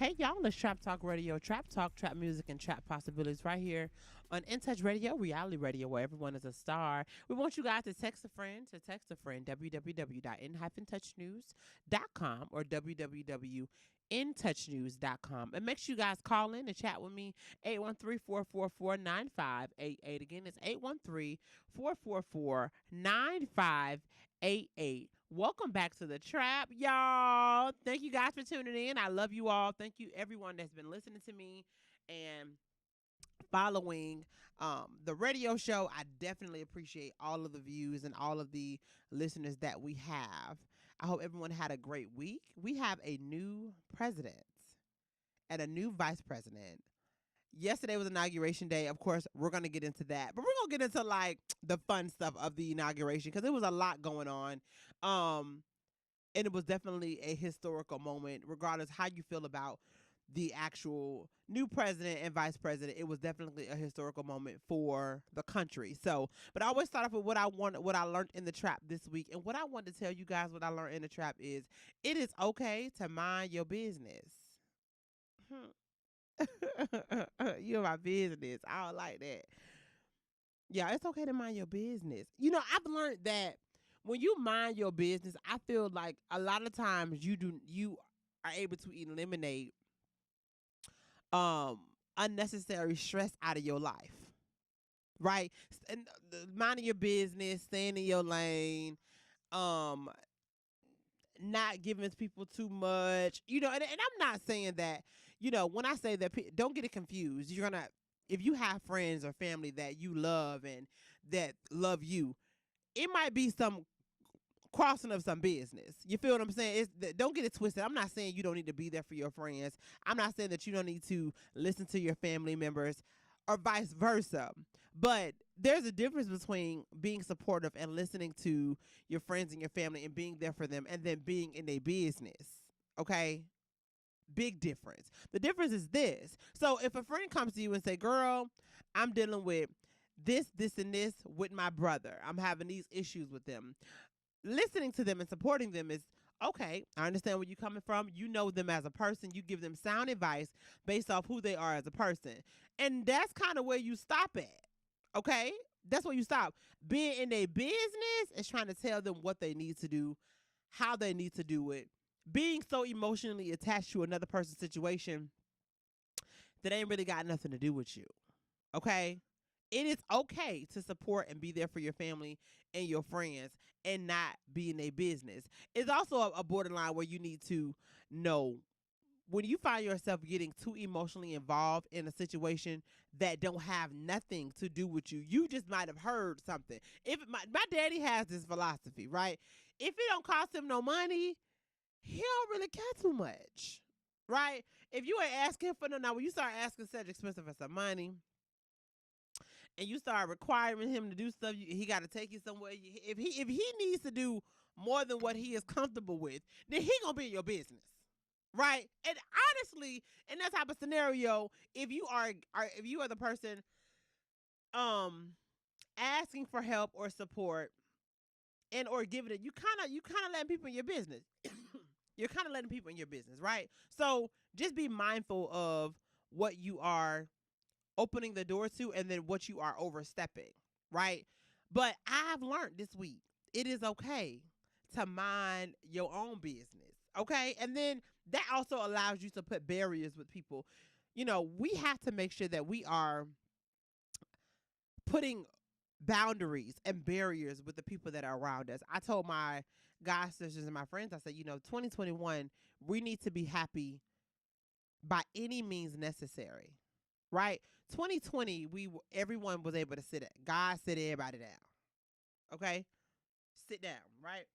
Hey y'all, it's Trap Talk Radio. Trap Talk, trap music, and trap possibilities right here on In Touch Radio, reality radio, where everyone is a star. We want you guys to text a friend, www.in-touchnews.com or www.intouchnews.com. And make sure you guys call in and chat with me, 813-444-9588. Again, it's 813-444-9588. Welcome back to the trap, y'all. Thank you guys for tuning in. I love you all. Thank you, everyone that's been listening to me and following the radio show. I definitely appreciate all of the views and all of the listeners that we have. I hope everyone had a great week. We have a new president and a new vice president. Yesterday was inauguration day. Of course, we're going to get into that, but we're going to get into like the fun stuff of the inauguration because there was a lot going on. And it was definitely a historical moment, regardless how you feel about the actual new president and vice president. It was definitely a historical moment for the country. So, but I always start off with what I learned in the trap this week. And what I want to tell you guys, what I learned in the trap is it is okay to mind your business. You're my business. I don't like that. Yeah, it's okay to mind your business. You know, I've learned that when you mind your business, I feel like a lot of times you are able to eliminate um unnecessary stress out of your life. Right? And minding your business, staying in your lane, um not giving people too much. You know, and I'm not saying that, you know, when I say that, don't get it confused. You're going to, if you have friends or family that you love and that love you, it might be some crossing of some business. You feel what I'm saying? Don't get it twisted. I'm not saying you don't need to be there for your friends. I'm not saying that you don't need to listen to your family members or vice versa. But there's a difference between being supportive and listening to your friends and your family and being there for them and then being in a business. Okay? Big difference. The difference is this. So if a friend comes to you and say, girl, I'm dealing with this, and this with my brother. I'm having these issues with them. Listening to them and supporting them is okay. I understand where you're coming from. You know them as a person. You give them sound advice based off who they are as a person. And that's kind of where you stop at. Okay? That's where you stop. Being in a business is trying to tell them what they need to do, how they need to do it. Being so emotionally attached to another person's situation that ain't really got nothing to do with you. Okay? It is okay to support and be there for your family and your friends and not be in a business. It's also a borderline where you need to know when you find yourself getting too emotionally involved in a situation that don't have nothing to do with you. You just might have heard something. If my daddy has this philosophy, right? If it don't cost him no money, he don't really care too much, right? If you ain't asking for no, now when you start asking such expensive for some money, and you start requiring him to do stuff, he got to take you somewhere. If he needs to do more than what he is comfortable with, then he gonna be in your business, right? And honestly, in that type of scenario, if you are the person um asking for help or support and or giving it, you kind of letting people in your business. You're kind of letting people in your business, right? So just be mindful of what you are opening the door to and then what you are overstepping, right? But I've learned this week it is okay to mind your own business, okay? And then that also allows you to put barriers with people. You know, we have to make sure that we are putting boundaries and barriers with the people that are around us. I told my god sisters and my friends, I said, you know, 2021, we need to be happy by any means necessary, right? 2020, everyone was able to sit. God sit everybody down. Okay, sit down, right?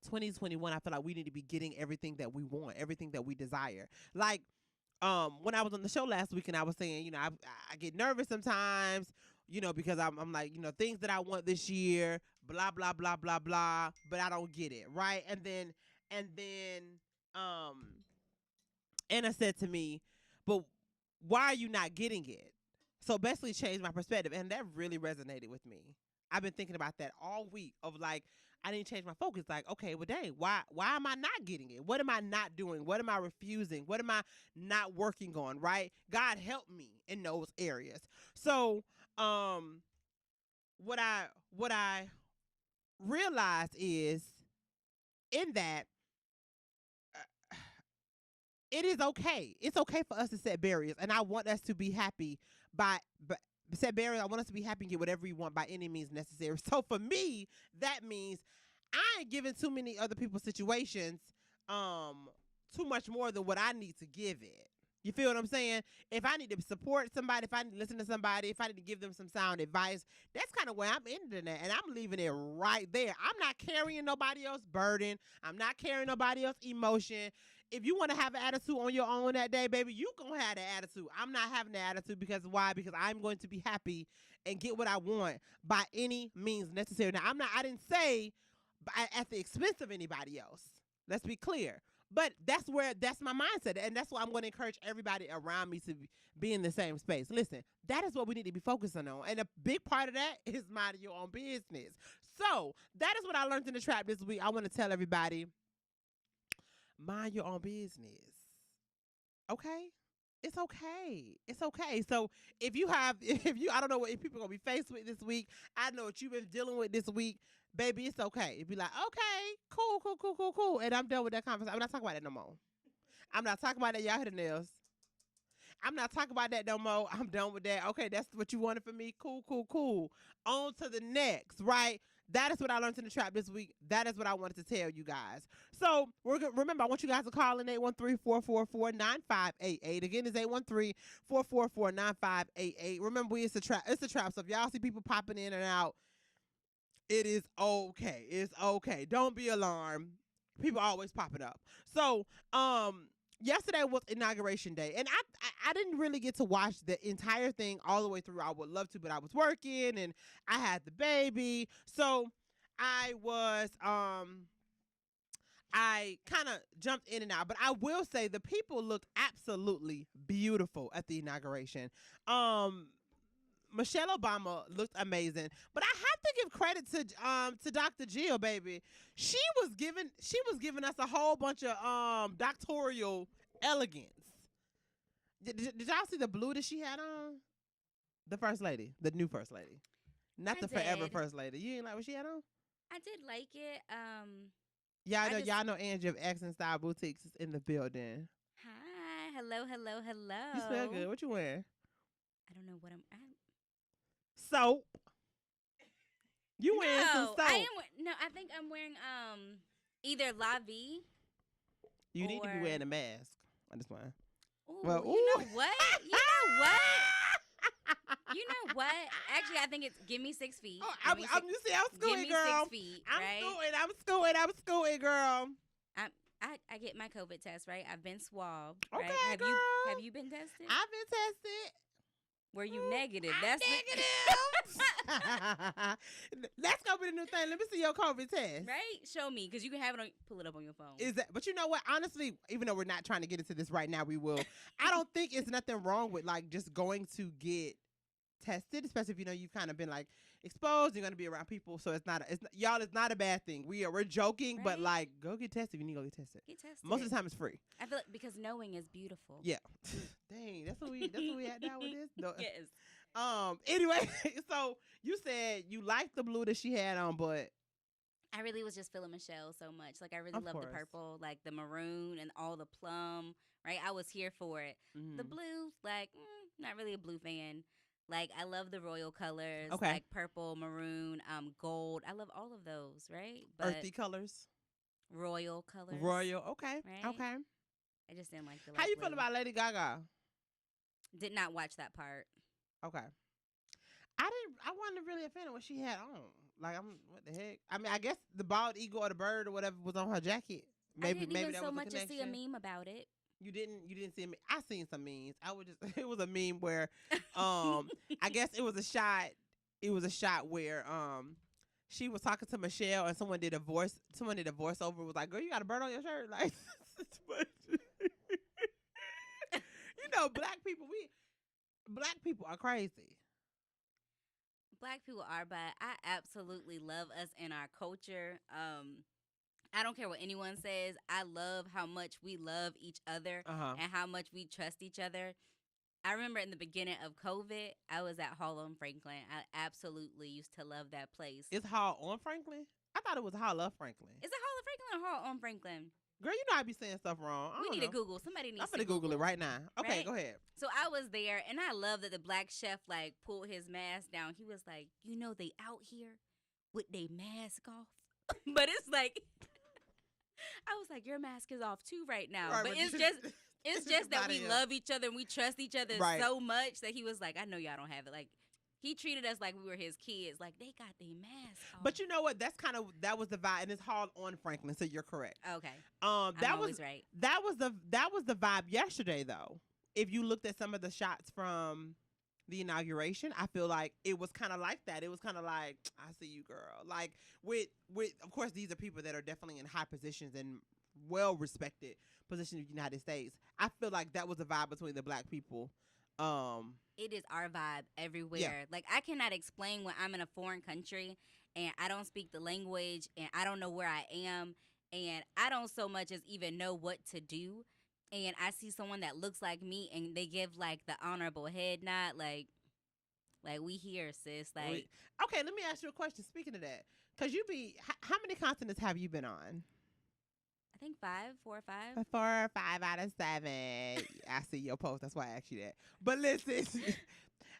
2021, I feel like we need to be getting everything that we want, everything that we desire. Like, when I was on the show last week and I was saying, you know, I get nervous sometimes, you know, because I'm like, you know, things that I want this year, blah blah blah blah blah, but I don't get it, right? And then, um, Anna said to me, but why are you not getting it? So basically changed my perspective. And that really resonated with me. I've been thinking about that all week of like, I didn't change my focus. Like, okay, well, dang, why am I not getting it? What am I not doing? What am I refusing? What am I not working on? Right? God help me in those areas. So, um, what I realized is in that it is okay. It's okay for us to set barriers, and I want us to be happy by set barriers. I want us to be happy and get whatever we want by any means necessary. So for me, that means I ain't giving too many other people's situations um too much more than what I need to give it. You feel what I'm saying? If I need to support somebody, if I need to listen to somebody, if I need to give them some sound advice, that's kind of where I'm ending it, and I'm leaving it right there. I'm not carrying nobody else's burden. I'm not carrying nobody else's emotion. If you want to have an attitude on your own that day, baby, you gonna have the attitude. I'm not having the attitude because why? Because I'm going to be happy and get what I want by any means necessary. Now, I didn't say at the expense of anybody else. Let's be clear. But that's my mindset. And that's why I'm going to encourage everybody around me to be in the same space. Listen, that is what we need to be focusing on. And a big part of that is minding your own business. So that is what I learned in the trap this week. I want to tell everybody, mind your own business. Okay? It's okay. It's okay. So if you, I don't know what if people are going to be faced with this week. I know what you've been dealing with this week. Baby, it's okay. It'd be like, okay, cool. And I'm done with that conversation. I'm not talking about that no more. I'm not talking about that. Y'all hit the nails. I'm not talking about that no more. I'm done with that. Okay, that's what you wanted from me. Cool. On to the next, right? That is what I learned in the trap this week. That is what I wanted to tell you guys. So remember, I want you guys to call in 813-444-9588. Again, it's 813-444-9588. Remember, it's a trap. It's a trap. So if y'all see people popping in and out, it is okay. It's okay. Don't be alarmed. People always popping up. So, yesterday was inauguration day, and I didn't really get to watch the entire thing all the way through. I would love to, but I was working and I had the baby, so I kind of jumped in and out. But I will say the people looked absolutely beautiful at the inauguration. Michelle Obama looked amazing, but I have to give credit to Dr. Jill, baby. She was giving us a whole bunch of doctoral elegance. Did y'all see the blue that she had on? The first lady, the new first lady, not the forever first lady. You ain't like what she had on? I did like it. Y'all know Angie of Accent Style Boutiques is in the building. Hi, hello. You smell good. What you wearing? I don't know what I'm. Soap. You wearing some soap? I think I'm wearing either La Vie. You need to be wearing a mask on this one. Well, you know what? You know what? Actually, I think it's Give Me 6 feet. Oh, I'm schooling, girl. 6 feet, I'm right? I'm schooling, girl. I get my COVID test, right? I've been swabbed. Okay, right? girl. Have you been tested? I've been tested. Were you negative? That's negative. That's gonna be the new thing. Let me see your COVID test. Right? Show me, because you can have it pull it up on your phone. But you know what? Honestly, even though we're not trying to get into this right now, we will. I don't think it's nothing wrong with like just going to get tested, especially if you've kind of been like exposed. You're gonna be around people, so it's not a bad thing. We're joking, right? But like, go get tested if you need to go get tested. Get tested. Most of the time, it's free. I feel like because knowing is beautiful. Yeah. Dang, that's what we had now with this. No. Yes. Anyway, so you said you liked the blue that she had on, but I really was just feeling Michelle so much. Like I really love the purple, like the maroon and all the plum. Right, I was here for it. Mm-hmm. The blue, like, not really a blue fan. Like I love the royal colors, like purple, maroon, gold. I love all of those, right? But earthy colors, royal colors. Royal, okay, right? Okay. I just didn't like the. How you feel about Lady Gaga? Did not watch that part. Okay. I wasn't really a fan of what she had on. Like, what the heck? I mean, I guess the bald eagle or the bird or whatever was on her jacket. Maybe I didn't even that so was much a as see a meme about it. You didn't see a meme. I seen some memes. It was a meme where, I guess it was a shot. It was a shot where, she was talking to Michelle and someone did a voiceover. Was like, girl, you got a bird on your shirt? Like, black people are crazy. black people are, but I absolutely love us and our culture. I don't care what anyone says. I love how much we love each other and how much we trust each other. I remember in the beginning of COVID, I was at Hall on Franklin. I absolutely used to love that place. It's Hall on Franklin? I thought it was Hall of Franklin. Is it Hall of Franklin or Hall on Franklin? Girl, you know I be saying stuff wrong. We need to Google. Somebody needs to I'm going to Google it right now. Okay, right? Go ahead. So I was there, and I love that the black chef, like, pulled his mask down. He was like, you know, they out here with their mask off. But it's like, I was like, your mask is off too right now. Right, but it's just that we love each other and we trust each other so much that he was like, I know y'all don't have it. Like, he treated us like we were his kids. Like, they got their masks off. But you know what? That was the vibe, and it's Hall on Franklin, so you're correct. Okay. I'm always right. That was the vibe yesterday, though. If you looked at some of the shots from the inauguration, I feel like it was kind of like that. It was kind of like, I see you, girl. Like, with of course, these are people that are definitely in high positions and well-respected positions in the United States. I feel like that was a vibe between the black people. It is our vibe everywhere. Yeah. Like, I cannot explain when I'm in a foreign country and I don't speak the language and I don't know where I am and I don't so much as even know what to do. And I see someone that looks like me and they give like the honorable head nod, like we here, sis. Like, okay, let me ask you a question. Speaking of that, because how many continents have you been on? I think 4 or 5. 4 or 5 out of 7. I see your post. That's why I asked you that. But listen,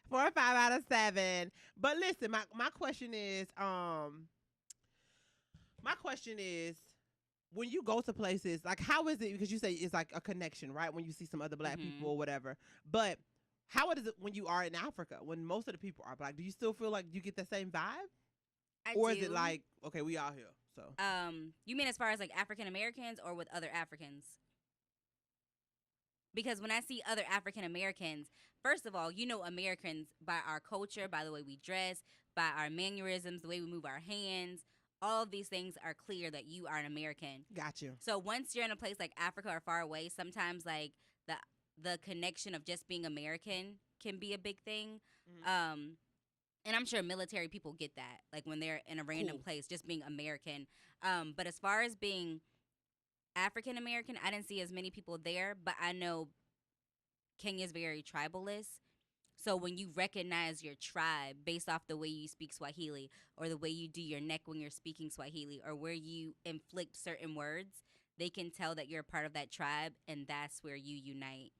4 or 5 out of 7. But listen, my question is, when you go to places, like, how is it? Because you say it's like a connection, right? When you see some other black people or whatever. But how is it when you are in Africa, when most of the people are black? Do you still feel like you get the same vibe? Or is it like, okay, we out here? So, you mean as far as like African Americans or with other Africans? Because when I see other African Americans, first of all, you know, Americans by our culture, by the way we dress, by our mannerisms, the way we move our hands, all of these things are clear that you are an American. Got you. So once you're in a place like Africa or far away, sometimes like the connection of just being American can be a big thing. Mm-hmm. And I'm sure military people get that, like when they're in a random place, just being American. But as far as being African American, I didn't see as many people there, but I know Kenya's very tribalist. So when you recognize your tribe based off the way you speak Swahili or the way you do your neck when you're speaking Swahili or where you inflict certain words, they can tell that you're a part of that tribe, and that's where you unite.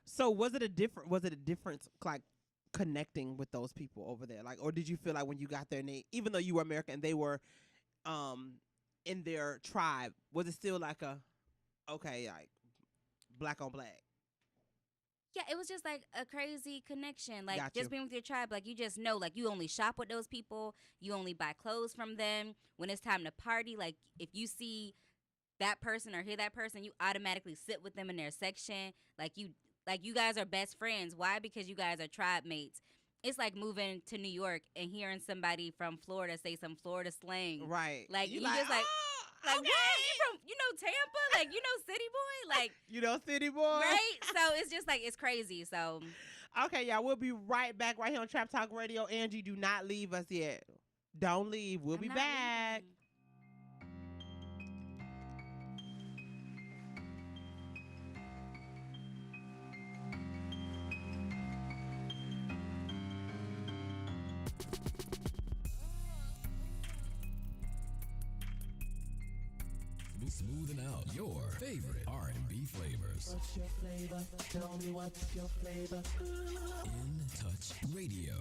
So was it a difference, like, connecting with those people over there, like, or did you feel like when you got there and even though you were American, they were in their tribe, was it still like like black on black? Yeah, it was just like a crazy connection, like just being with your tribe. Like, you just know, like, you only shop with those people, you only buy clothes from them. When it's time to party, like, if you see that person or hear that person, you automatically sit with them in their section. Like you guys are best friends. Why? Because you guys are tribe mates. It's like moving to New York and hearing somebody from Florida say some Florida slang. Right. Like, you just like, okay. What? You from, Tampa? Like, City Boy? Like, City Boy? Right? So it's just like, it's crazy. So. Okay, y'all, we'll be right back right here on Trap Talk Radio. Angie, do not leave us yet. Don't leave. We'll be back. Leaving. Smoothing out your favorite R&B flavors. What's your flavor? Tell me what's your flavor. In Touch Radio.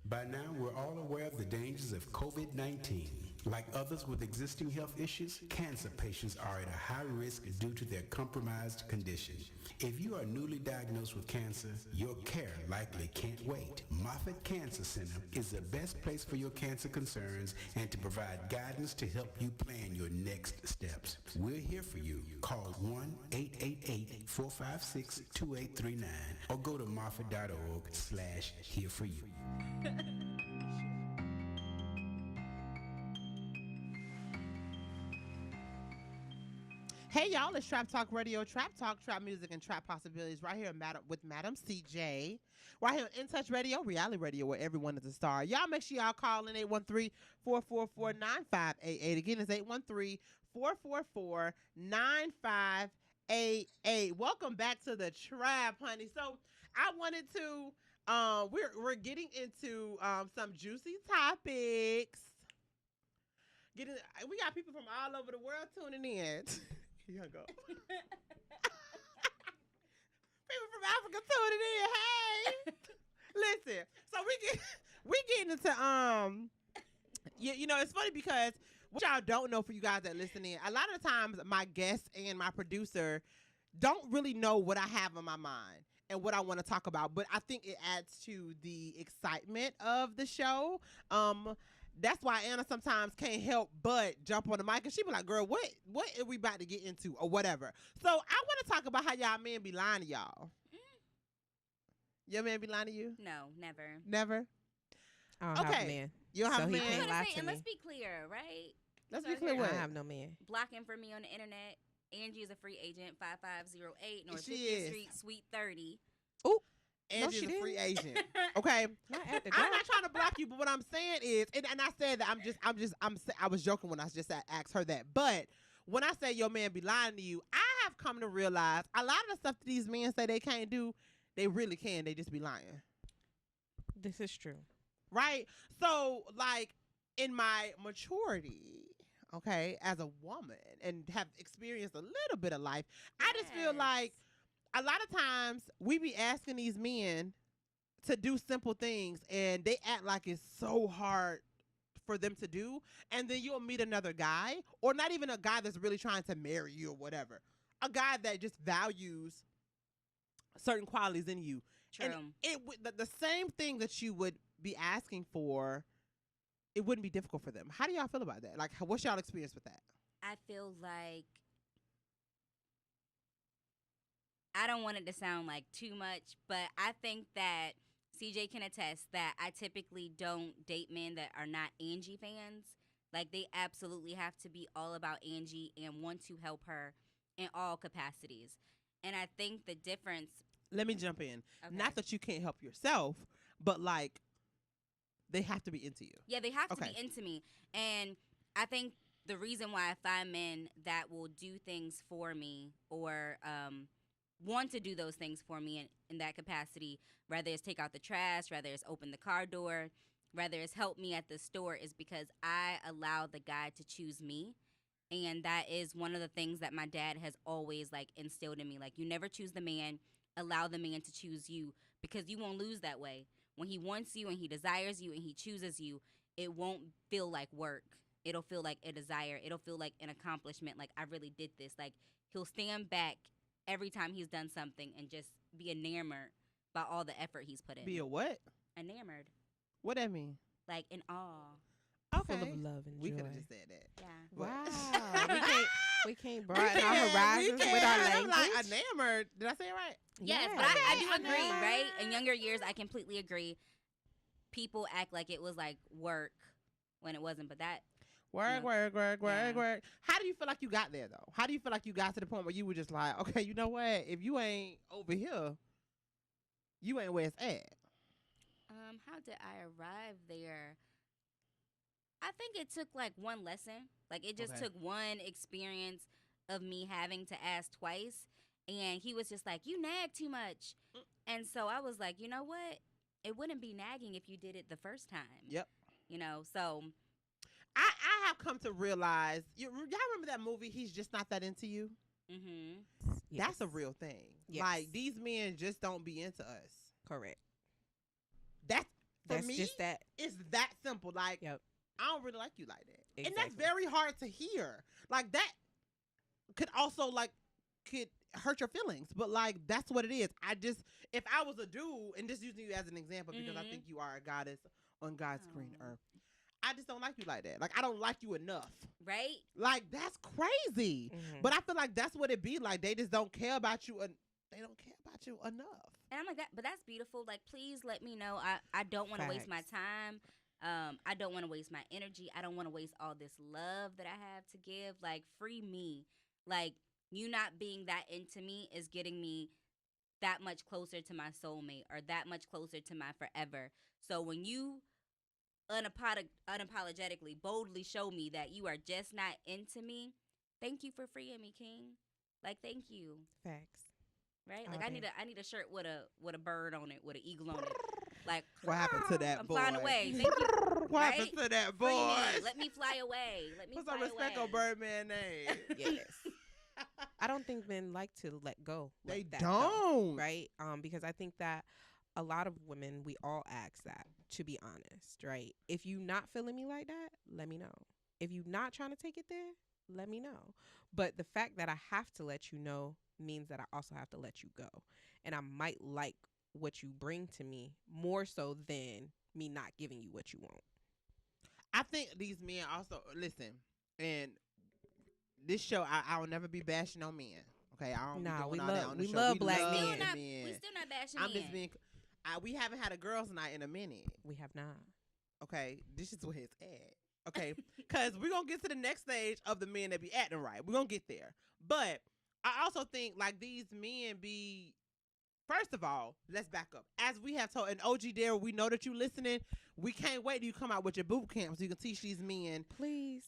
By now, we're all aware of the dangers of COVID-19. Like others with existing health issues, cancer patients are at a high risk due to their compromised condition. If you are newly diagnosed with cancer, your care likely can't wait. Moffitt Cancer Center is the best place for your cancer concerns and to provide guidance to help you plan your next steps. We're here for you. Call 1-888-456-2839 or go to moffitt.org/here-for-you. Hey y'all, it's Trap Talk Radio, Trap Talk, Trap Music, and Trap Possibilities right here with Madam CJ. Right here on In Touch Radio, reality radio, where everyone is a star. Y'all make sure y'all call in 813-444-9588. Again, it's 813-444-9588. Welcome back to the Trap, honey. So I wanted to, we're getting into some juicy topics. We got people from all over the world tuning in. Here you go. People from Africa tuning in. Hey, listen. So we getting into you know, it's funny because what y'all don't know, for you guys that listen in, a lot of the times my guests and my producer don't really know what I have on my mind and what I want to talk about, but I think it adds to the excitement of the show. That's why Anna sometimes can't help but jump on the mic and she be like, girl, what are we about to get into or whatever. So I want to talk about how y'all men be lying to y'all. Your man be lying to you? No, never. Never? I don't have a man. You don't have a man? Can't lie to and me. let's be clear, right? Let's be clear what? I have no man. Blocking for me on the internet. Angie is a free agent, 5508 North She 50th is. Street, Suite 30. Ooh. Angie's she a free didn't. agent. Okay. Not at the I'm door. not trying to block you, but what I'm saying is, and I said that I was joking when I just asked her that. But when I say your man be lying to you, I have come to realize a lot of the stuff that these men say they can't do, they really can. They just be lying. This is true. Right? So, like, in my maturity, okay, as a woman and have experienced a little bit of life, I just feel like a lot of times we be asking these men to do simple things and they act like it's so hard for them to do. And then you'll meet another guy, or not even a guy that's really trying to marry you or whatever. A guy that just values certain qualities in you. True. And the same thing that you would be asking for, it wouldn't be difficult for them. How do y'all feel about that? Like, what's y'all experience with that? I feel like, I don't want it to sound like too much, but I think that CJ can attest that I typically don't date men that are not Angie fans. Like, they absolutely have to be all about Angie and want to help her in all capacities. And I think the difference... Let me jump in. Okay. Not that you can't help yourself, but, like, they have to be into you. Yeah, they have to Okay. be into me. And I think the reason why I find men that will do things for me or want to do those things for me in that capacity, whether it's take out the trash, whether it's open the car door, whether it's help me at the store, is because I allow the guy to choose me. And that is one of the things that my dad has always, like, instilled in me. Like, you never choose the man, allow the man to choose you, because you won't lose that way. When he wants you and he desires you and he chooses you, it won't feel like work. It'll feel like a desire. It'll feel like an accomplishment, like I really did this. Like, he'll stand back every time he's done something and just be enamored by all the effort he's put in. Be a what? Enamored. What that mean? Like, in awe. Okay. Full of love and We joy. could have just said that. Yeah. Wow. we can't broaden our can, horizons we with our can. I'm language. like enamored. Did I say it right? Yes, Yeah. but I do Okay, agree, enamored. right? In younger years, I completely agree. People act like it was like work when it wasn't, but that... Work, Yeah. work. Yeah. How do you feel like you got there, though? How do you feel like you got to the point where you were just like, okay, you know what? If you ain't over here, you ain't where it's at. How did I arrive there? I think it took like one lesson. Like, it just Okay. took one experience of me having to ask twice. And he was just like, you nag too much. And so I was like, you know what? It wouldn't be nagging if you did it the first time. Yep. You know, so I have come to realize, y'all remember that movie, He's Just Not That Into You? mm-hmm. That's a real thing. Yes. Like, these men just don't be into us. Correct. That's, for That's me, just that. it's that simple. Like, Yep. I don't really like you like that. And that's Exactly. very hard to hear. Like, that could also, like, could hurt your feelings. But, like, that's what it is. If I was a dude, and just using you as an example, because I Mhm. think you are a goddess on God's green Oh. earth, I just don't like you like that. Like, I don't like you enough. right? Like, that's crazy. Mhm. But I feel like that's what it be like. They just don't care about you. They don't care about you enough. And I'm like, but that's beautiful. Like, please let me know. I don't want to waste my time. I don't want to waste my energy. I don't want to waste all this love that I have to give. Like, free me. Like, you not being that into me is getting me that much closer to my soulmate or that much closer to my forever. So when you unapologetically, boldly show me that you are just not into me, thank you for freeing me, King. Like, thank you. Facts. Right? Like, I need a shirt with a bird on it, with an eagle on it. Like, what happened to that I'm boy? flying away. Thank you. What happened to that boy? Free me. Let me fly away. Let me Put fly some respect away. on Birdman name. Yes. I don't think men like to let go. They like that, don't. though, right? Because I think that a lot of women, we all ask that, to be honest, right? If you not feeling me like that, let me know. If you not trying to take it there, let me know. But the fact that I have to let you know means that I also have to let you go. And I might like what you bring to me more so than me not giving you what you want. I think these men also, listen, and this show, I will never be bashing on men. Okay, I don't be doing all that on the show. Love black love men. men. We still not bashing I'm men. just being. We haven't had a girls' night in a minute. We have not. Okay, this is where it's at. Okay, because we're gonna get to the next stage of the men that be acting right. We're gonna get there, but I also think like these men be. First of all, let's back up. As we have told, and OG Dare, we know that you listening. We can't wait till you come out with your boot camp so you can teach these men. Please.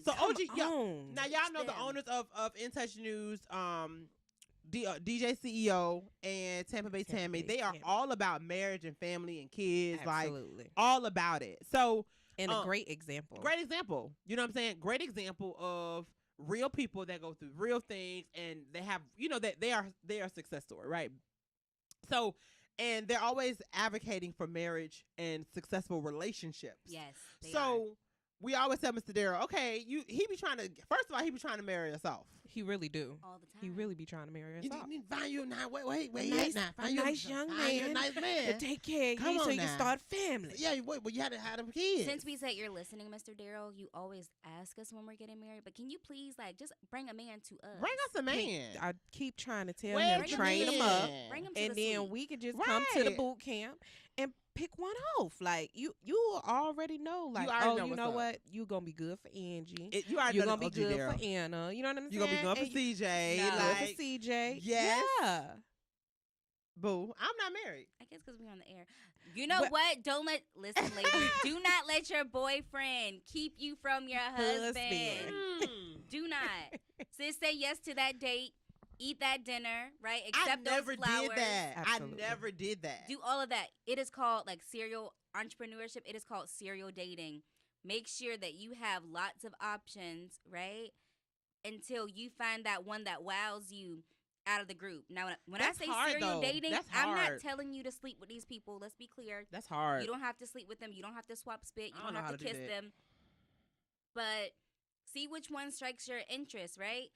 So Come OG, on. now y'all know the owners of In Touch News, DJ CEO and Tampa Bay Tammy. They are all about marriage and family and kids. Absolutely. Like all about it. So and a great example. Great example. You know what I'm saying? Great example of real people that go through real things and they have, you know, that they are a success story, right? So, and they're always advocating for marriage and successful relationships. Yes. So we always tell Mr. Darryl, okay, he be trying to. First of all, he be trying to marry us off. He really do. All the time. He really be trying to marry us You off. need to find you now. Wait. Nice, now. a nice young man. Nice man. To take care of Come you on so you now. can start a family. Yeah, wait, but you had to have them kids. Since we said you're listening, Mr. Darryl, you always ask us when we're getting married. But can you please, like, just bring a man to us? Bring us a man. I keep trying to tell Where's him, the train him man? up. Bring him to And the then suite. we could just come to the Right. boot camp and pick one off. Like you already know. Like, already know you what's know up. what? You gonna be good for Angie. You already You're know gonna be OG good Darryl. for Anna. You know what I'm saying? You gonna be good for And CJ. No. good Like, for CJ. Yes. Yeah. boo, I'm not married. I guess because we're on the air. You know But- what? Listen, ladies. Do not let your boyfriend keep you from your husband. Do not. Sis, say yes to that date. Eat that dinner, right? I Accept never those flowers. did that. Absolutely. I never did that. Do all of that. It is called like serial entrepreneurship. It is called serial dating. Make sure that you have lots of options, right? Until you find that one that wows you out of the group. Now, when I That's say hard, serial though. dating, That's I'm not hard. telling you to sleep with these people. Let's be clear. That's hard. You don't have to sleep with them. You don't have to swap spit. You I don't don't know have how to to do kiss that. them. But see which one strikes your interest, right?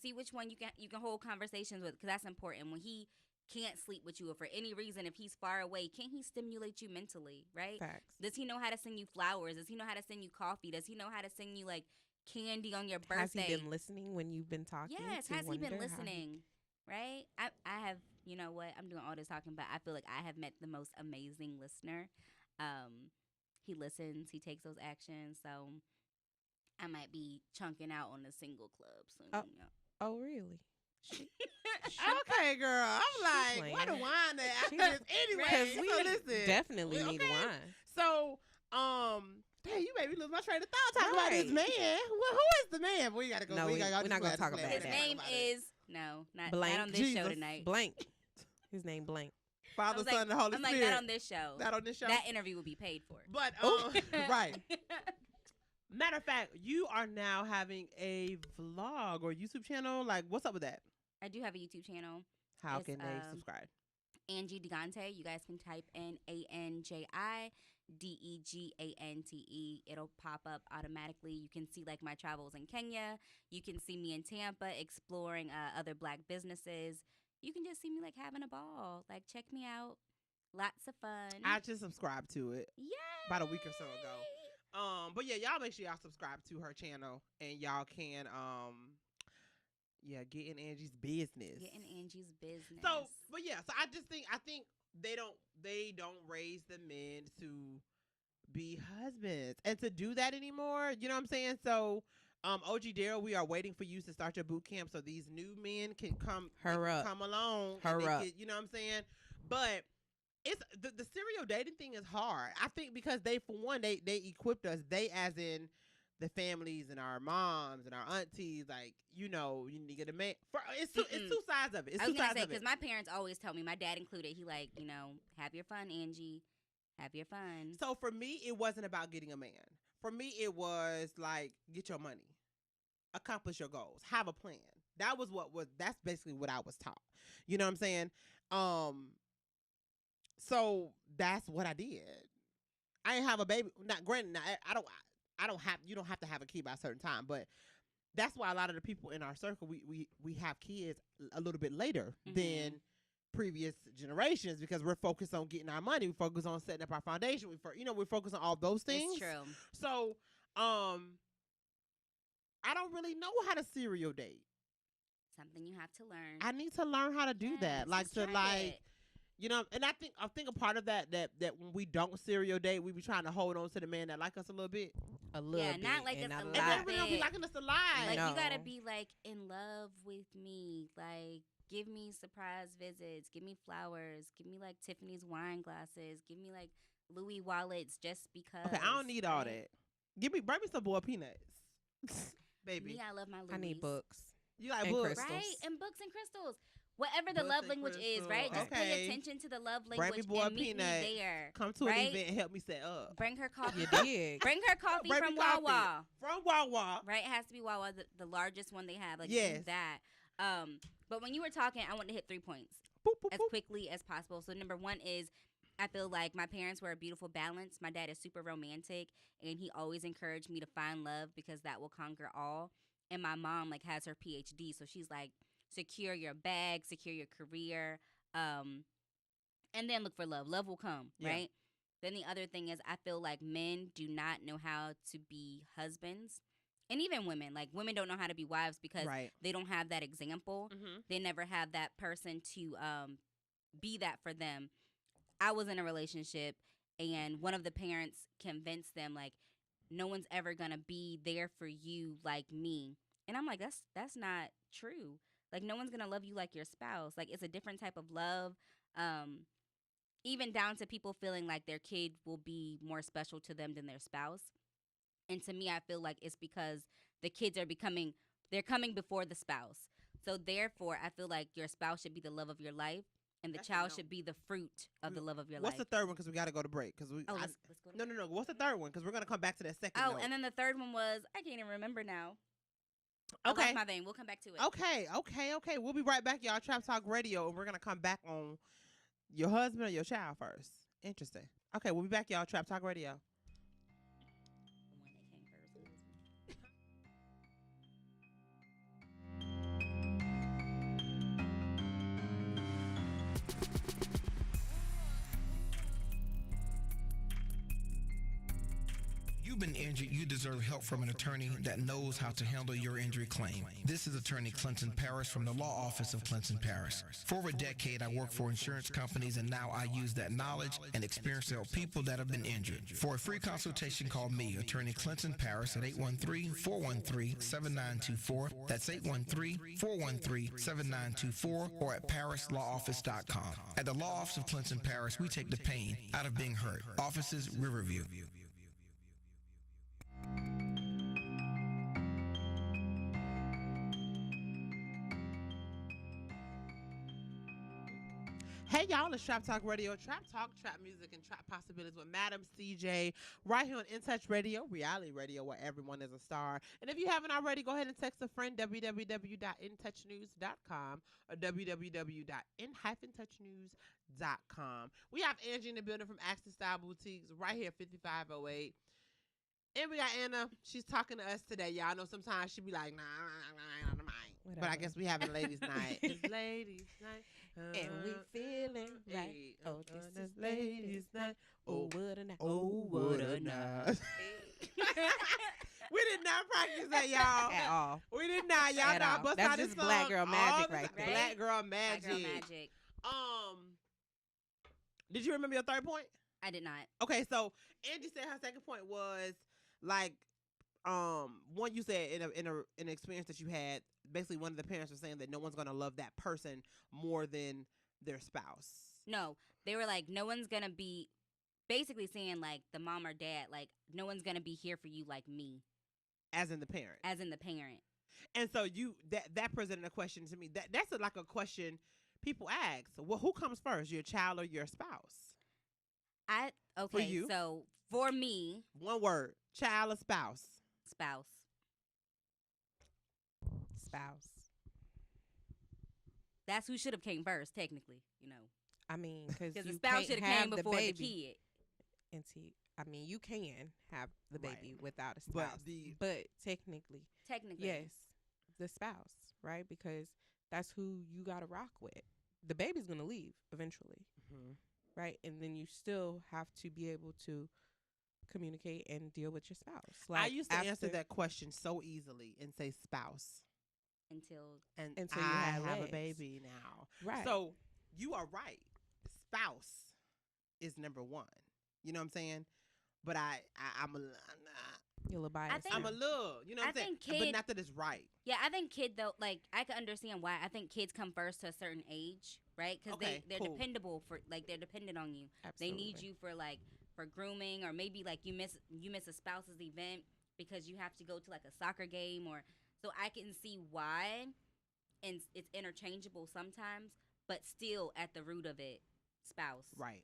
See which one you can hold conversations with, because that's important. When he can't sleep with you, or for any reason, if he's far away, can he stimulate you mentally, right? Facts. Does he know how to send you flowers? Does he know how to send you coffee? Does he know how to send you like candy on your birthday? Has he been listening when you've been talking? Yes, to has he been wonder how listening? Right? I have, you know what? I'm doing all this talking, but I feel like I have met the most amazing listener. He listens, he takes those actions, so I might be chunking out on the single club soon. You know. Oh, really? Okay, girl. I'm like, playing. what a wine that She- after this anyway. Because we So listen. definitely we- need okay. wine. So, dang, you made me lose my train of thought talking about this Right. man. Well, who is the man? We gotta go. No, we're we're not gonna talk about His that. name is not Blank. on this show Jesus. tonight. Blank. His name Blank. I Father, was like, Son, and Holy I'm like, Spirit. not on this show. Not on this show. That interview will be paid for. But Oh. right. Matter of fact, you are now having a vlog or YouTube channel. Like, what's up with that? I do have a YouTube channel, How It's, can they subscribe? Angie Digante. You guys can type in ANJIDEGANTE. It'll pop up automatically. You can see like my travels in Kenya. You can see me in Tampa exploring other Black businesses. You can just see me like having a ball. Like, check me out. Lots of fun. I just subscribed to it Yay! about a week or so ago. But yeah, y'all make sure y'all subscribe to her channel and y'all can get in Angie's business. Get in Angie's business. So, but yeah, so I think they don't raise the men to be husbands and to do that anymore. You know what I'm saying? So, OG Daryl, we are waiting for you to start your boot camp so these new men can come come along. You know what I'm saying? But it's the serial dating thing is hard. I think because they equipped us. They as in the families and our moms and our aunties, like, you need to get a man. It's two sides of it. I was gonna say, because my parents always tell me, my dad included, he like, have your fun, Angie. Have your fun. So for me, it wasn't about getting a man. For me, it was like, get your money, accomplish your goals, have a plan. That's basically what I was taught. You know what I'm saying? So that's what I did. I didn't have a baby. Not granted, you don't have to have a kid by a certain time, but that's why a lot of the people in our circle, we have kids a little bit later than previous generations, because we're focused on getting our money. We focus on setting up our foundation. We focus on all those things. It's true. So, I don't really know how to serial date. Something you have to learn. I need to learn how to do that. And I think a part of that when we don't serial date, we be trying to hold on to the man that like us a little bit. Not like us a lot. And they really don't be liking us a lot. Like, you gotta be like in love with me. Like, give me surprise visits. Give me flowers. Give me like Tiffany's wine glasses. Give me like Louis wallets just because. Okay, I don't need all that. Bring me some boiled peanuts, baby. Me, I love my Louis. I need books. You like books, crystals. Right? And books and crystals. Whatever the love language is, right? Just pay attention to the love language and meet me there. Come to an event and help me set up. Bring her coffee. You did. Bring her coffee from Wawa. From Wawa. Right? It has to be Wawa, the largest one they have. Like, yes. That. But when you were talking, I want to hit 3 points as quickly as possible. So number one is, I feel like my parents were a beautiful balance. My dad is super romantic, and he always encouraged me to find love because that will conquer all. And my mom has her PhD, so she's like, secure your bag, secure your career, and then look for love. Love will come, right? Then the other thing is, I feel like men do not know how to be husbands. And even women, women don't know how to be wives because they don't have that example. They never have that person to be that for them. I was in a relationship, and one of the parents convinced them, no one's ever going to be there for you like me. And I'm like, that's not true. No one's going to love you like your spouse. It's a different type of love. Even down to people feeling like their kid will be more special to them than their spouse. And to me, I feel like it's because the kids they're coming before the spouse. So therefore, I feel like your spouse should be the love of your life, and the child should be the fruit of the love of your life. What's the third one? Because we got to go to break. Let's go to break. No. What's the third one? Because we're going to come back to that second note. And then the third one was, I can't even remember now. Okay. I lost my vein. We'll come back to it. Okay. We'll be right back, y'all. Trap Talk Radio, and we're going to come back on your husband or your child first. Interesting. Okay, we'll be back, y'all. Trap Talk Radio. You've been injured, you deserve help from an attorney that knows how to handle your injury claim. This is attorney Clinton Paris from the law office of Clinton Paris. For over a decade, I worked for insurance companies, and now I use that knowledge and experience to help people that have been injured. For a free consultation, call me, attorney Clinton Paris, at 813-413-7924. That's 813-413-7924, or at parislawoffice.com. At the law office of Clinton Paris, we take the pain out of being hurt. Offices, Riverview. Hey, y'all, it's Trap Talk Radio. Trap Talk, trap music, and trap possibilities with Madam CJ right here on In Touch Radio, reality radio where everyone is a star. And if you haven't already, go ahead and text a friend, www.intouchnews.com or www.in-touchnews.com. We have Angie in the building from Access Style Boutiques right here, 5508. And we got Anna. She's talking to us today. Y'all know sometimes she be like, nah. But I guess we having ladies' night. It's ladies' night. And we feeling right. Oh, this is ladies' night. Oh, what a night. Oh, what a night. We did not practice that, y'all. At all. We did not. Y'all know I bust That's out this just song. black girl magic right there. Black girl magic. Black girl magic. Did you remember your third point? I did not. Okay, so Angie said her second point was one you said in an experience that you had, basically one of the parents was saying that no one's gonna love that person more than their spouse. No, they were like, no one's gonna be, basically saying like the mom or dad, like no one's gonna be here for you like me, as in the parent. As in the parent. And so that presented a question to me. That's like a question people ask. Well, who comes first, your child or your spouse? Okay, for you? So for me, one word: child or spouse. Spouse. That's who should have came first, technically. I mean, because the spouse should have came before the kid. And see, I mean, you can have the baby without a spouse, but technically, yes, the spouse, right? Because that's who you got to rock with. The baby's gonna leave eventually, right? And then you still have to be able to communicate and deal with your spouse. Like I used to answer that question so easily and say spouse until you have a baby now. Right. So you are right. Spouse is number one. You know what I'm saying? But I'm a you're a bias. I'm a little, you know what I'm saying? But not that it's right. Yeah, I think kid though, like I can understand why. I think kids come first to a certain age, right? Because they're dependable for they're dependent on you. Absolutely. They need you for grooming, or maybe like you miss a spouse's event because you have to go to like a soccer game, or so I can see why, and it's interchangeable sometimes, but still at the root of it, spouse. Right.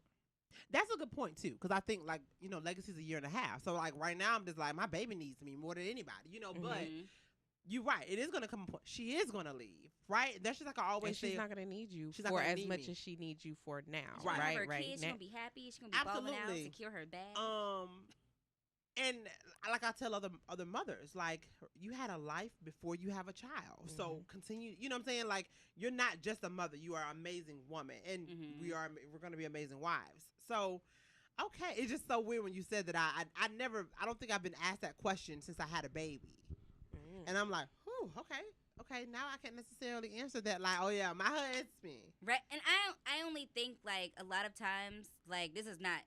That's a good point too, because I think Legacy's a year and a half, so like right now I'm just like my baby needs me more than anybody, But you're right, it is gonna come a point. She is gonna leave, right? That's just like I always say. She's not gonna need you for as much as she needs you for now, right? Her kids, she's gonna be happy. She's gonna be balling out, secure her bag. And like I tell other mothers, like you had a life before you have a child, so continue. You know what I'm saying? Like you're not just a mother; you are an amazing woman, and we're going to be amazing wives. So, okay, it's just so weird when you said that. I don't think I've been asked that question since I had a baby, and I'm like, whew, okay. Now I can't necessarily answer that. Like, oh yeah, my husband, right? And I only think like a lot of times, like this is not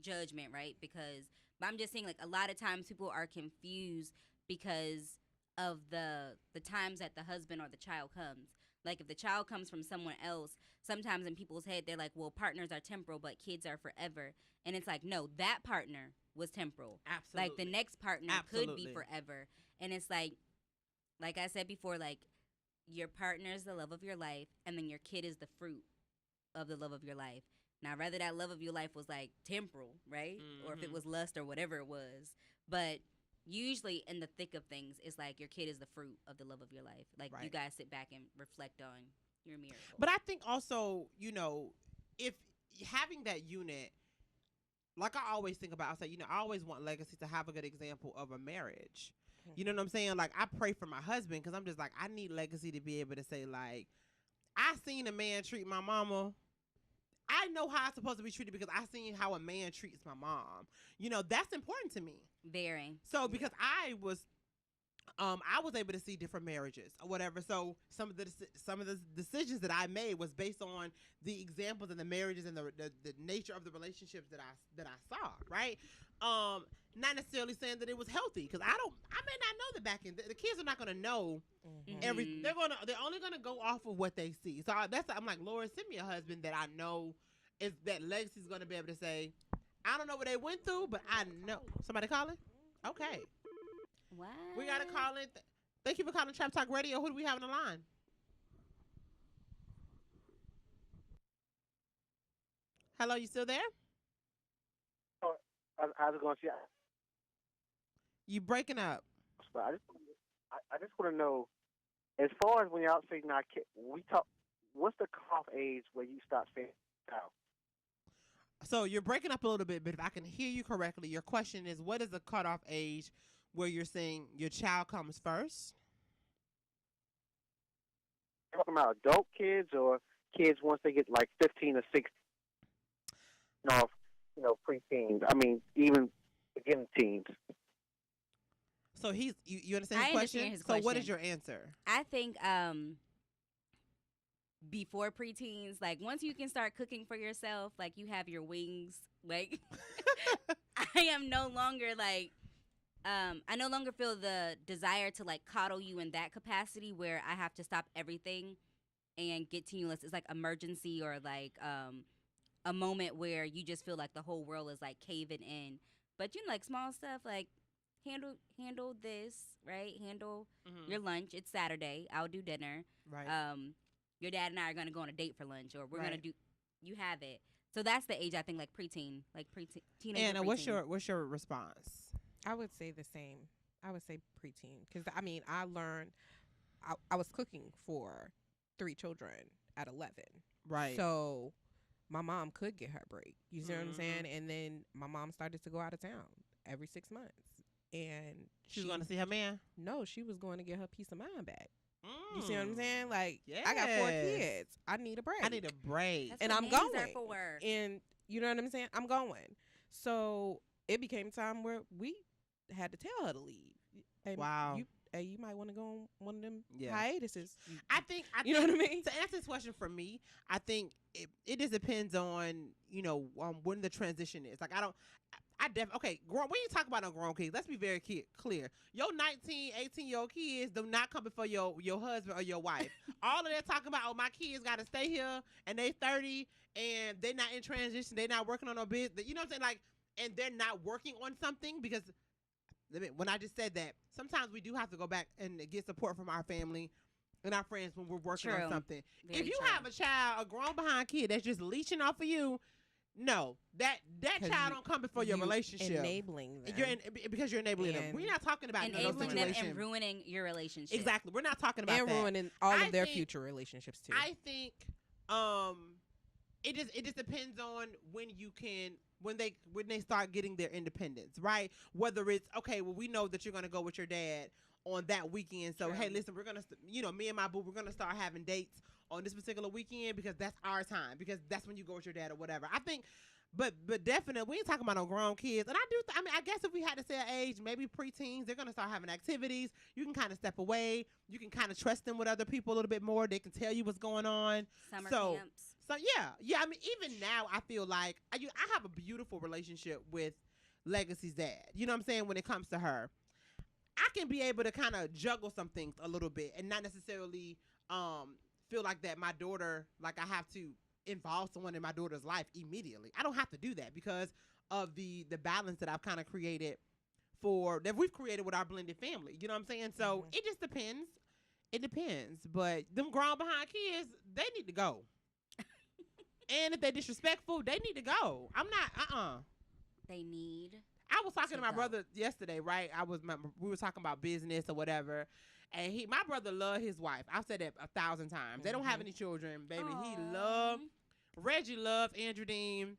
judgment, right? Because but I'm just saying, like, a lot of times people are confused because of the times that the husband or the child comes. Like, if the child comes from someone else, sometimes in people's head, they're like, well, partners are temporal, but kids are forever. And it's like, no, that partner was temporal. Absolutely. Like, the next partner could be forever. And it's like I said before, like, your partner is the love of your life, and then your kid is the fruit of the love of your life. Now, rather that love of your life was like temporal, right? Or if it was lust or whatever it was. But usually in the thick of things, it's like your kid is the fruit of the love of your life. Like you guys sit back and reflect on your miracle. But I think also, if having that unit, like I always think about, I say, I always want Legacy to have a good example of a marriage. You know what I'm saying? Like I pray for my husband because I'm just like, I need Legacy to be able to say like, I seen a man treat my mama. I know how I'm supposed to be treated because I seen how a man treats my mom. That's important to me. Very. So because I was able to see different marriages or whatever. So some of the decisions that I made was based on the examples and the marriages and the nature of the relationships that I saw. Right. Not necessarily saying that it was healthy because I may not know the back end. The kids are not going to know everything. They're only going to go off of what they see. So I'm like, Lord, send me a husband that I know is that Legacy's going to be able to say, I don't know what they went through, but I know. Somebody calling? Okay. What? We got to call in. Thank you for calling Trap Talk Radio. Who do we have on the line? Hello, you still there? I was going to say. You breaking up. I just want to know, as far as when y'all say now, what's the cutoff age where you start saying out? So you're breaking up a little bit, but if I can hear you correctly, your question is, what is the cutoff age where you're saying your child comes first? You're talking about adult kids or kids once they get like 15 or 16? Pre-teens. I mean, even beginning teens. So you understand his question? So what is your answer? I think before preteens, like once you can start cooking for yourself, like you have your wings, like I am no longer like I no longer feel the desire to like coddle you in that capacity where I have to stop everything and get to you unless it's like emergency or like a moment where you just feel like the whole world is like caving in. But you know, like small stuff like handle this, right? Handle your lunch. It's Saturday. I'll do dinner. Right. Your dad and I are gonna go on a date for lunch, or we're gonna do. You have it. So that's the age I think, like preteen, teenager. Anna, what's your response? I would say the same. I would say preteen because I mean I learned I was cooking for 3 children at 11. Right. So my mom could get her break. You see what I'm saying? And then my mom started to go out of town every 6 months. And she was going to see her man? No, she was going to get her peace of mind back. You see what I'm saying? Like, I got 4 kids. I need a break. That's and I'm going. And you know what I'm saying? I'm going. So it became time where we had to tell her to leave. And wow. You might want to go on one of them hiatuses. I think you know what I mean? To answer this question for me, I think it just depends on, when the transition is. Like, okay, when you talk about no grown kids, let's be very clear. Your 19, 18-year-old kids do not come before your husband or your wife. All of that talking about, my kids got to stay here, and they 30, and they're not in transition, they're not working on no business. You know what I'm saying? Like, and they're not working on something because when I just said that, sometimes we do have to go back and get support from our family and our friends when we're working on something. If you have a child, a grown behind kid that's just leeching off of you, no, that child don't come before your relationship. Enabling them. Because you're enabling them. We're not talking about enabling them and ruining your relationship. Exactly. We're not talking about and that. Ruining all of their future relationships too. I think it just depends on when they start getting their independence, right? Whether it's okay, well, we know that you're gonna go with your dad on that weekend, so hey, listen, we're gonna, me and my boo, we're gonna start having dates on this particular weekend because that's our time, because that's when you go with your dad or whatever. I think, but definitely, we ain't talking about no grown kids. And I guess if we had to say an age, maybe preteens, they're gonna start having activities. You can kind of step away. You can kind of trust them with other people a little bit more. They can tell you what's going on. Summer camps. So yeah. I mean, even now, I feel like I have a beautiful relationship with Legacy's dad. You know what I'm saying? When it comes to her, I can be able to kind of juggle some things a little bit and not necessarily feel like that my daughter, like I have to involve someone in my daughter's life immediately. I don't have to do that because of the balance that I've kind of created that we've created with our blended family. You know what I'm saying? So it just depends. It depends. But them grown behind kids, they need to go. And if they're disrespectful, they need to go. I'm not, They need. I was talking to my brother yesterday, right? We were talking about business or whatever. And my brother loved his wife. I've said that 1,000 times. They don't have any children, baby. Aww. Reggie loved Andrew Dean.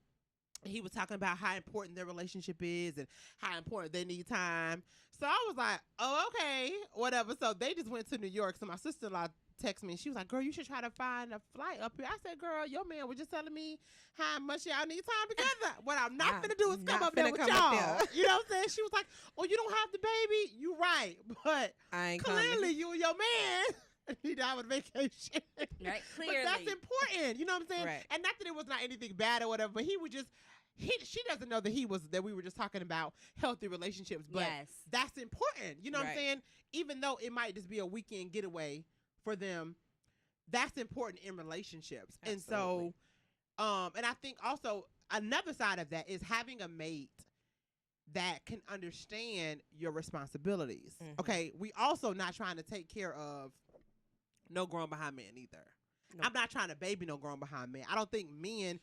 He was talking about how important their relationship is and how important they need time. So I was like, oh, okay, whatever. So they just went to New York. So my sister-in-law texted me. She was like, girl, you should try to find a flight up here. I said, girl, your man was just telling me how much y'all need time together. What I'm not going to do is come up there with y'all. You know what I'm saying? She was like, oh, you don't have the baby? You right. But I ain't clearly coming. You and your man need to have a vacation. Right, clearly. But that's important. You know what I'm saying? Right. And not that it was not anything bad or whatever, but he would just, she doesn't know that we were just talking about healthy relationships. But that's important. You know what I'm saying? Even though it might just be a weekend getaway for them, that's important in relationships. Absolutely. And so, and I think also another side of that is having a mate that can understand your responsibilities. Okay, we also not trying to take care of no grown behind men either. Nope. I'm not trying to baby no grown behind men. I don't think men,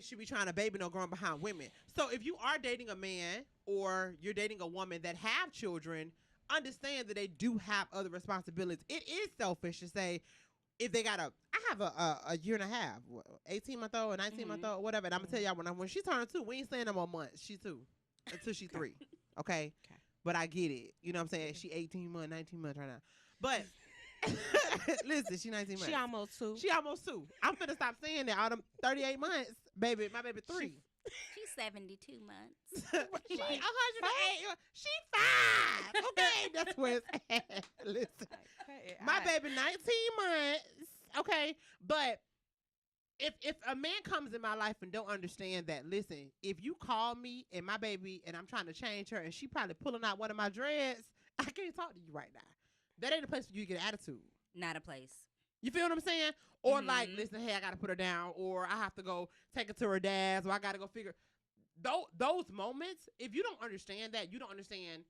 should be trying to baby no grown behind women. So if you are dating a man or you're dating a woman that have children, understand that they do have other responsibilities. It is selfish to say, if they got I have a year and a half, 18-month-old, 19-month-old, whatever. And I'm gonna tell y'all when she turned 2, we ain't saying no more months. She 2 until she 3. Okay. But I get it. You know what I'm saying? She 18 months, 19 months right now. But listen, she 19 months. She almost 2. She almost 2. I'm finna stop saying that. All them 38 months, baby. My baby 3. She's 72 months. She 108. She 5. Okay, that's where it's at. Listen, my baby 19 months. Okay, but if a man comes in my life and don't understand that, listen, if you call me and my baby and I'm trying to change her and she probably pulling out one of my dreads, I can't talk to you right now. That ain't a place for you to get attitude. Not a place. You feel what I'm saying? Or like, listen, hey, I got to put her down, or I have to go take her to her dad's, or I got to go figure. Those moments, if you don't understand that, you don't understand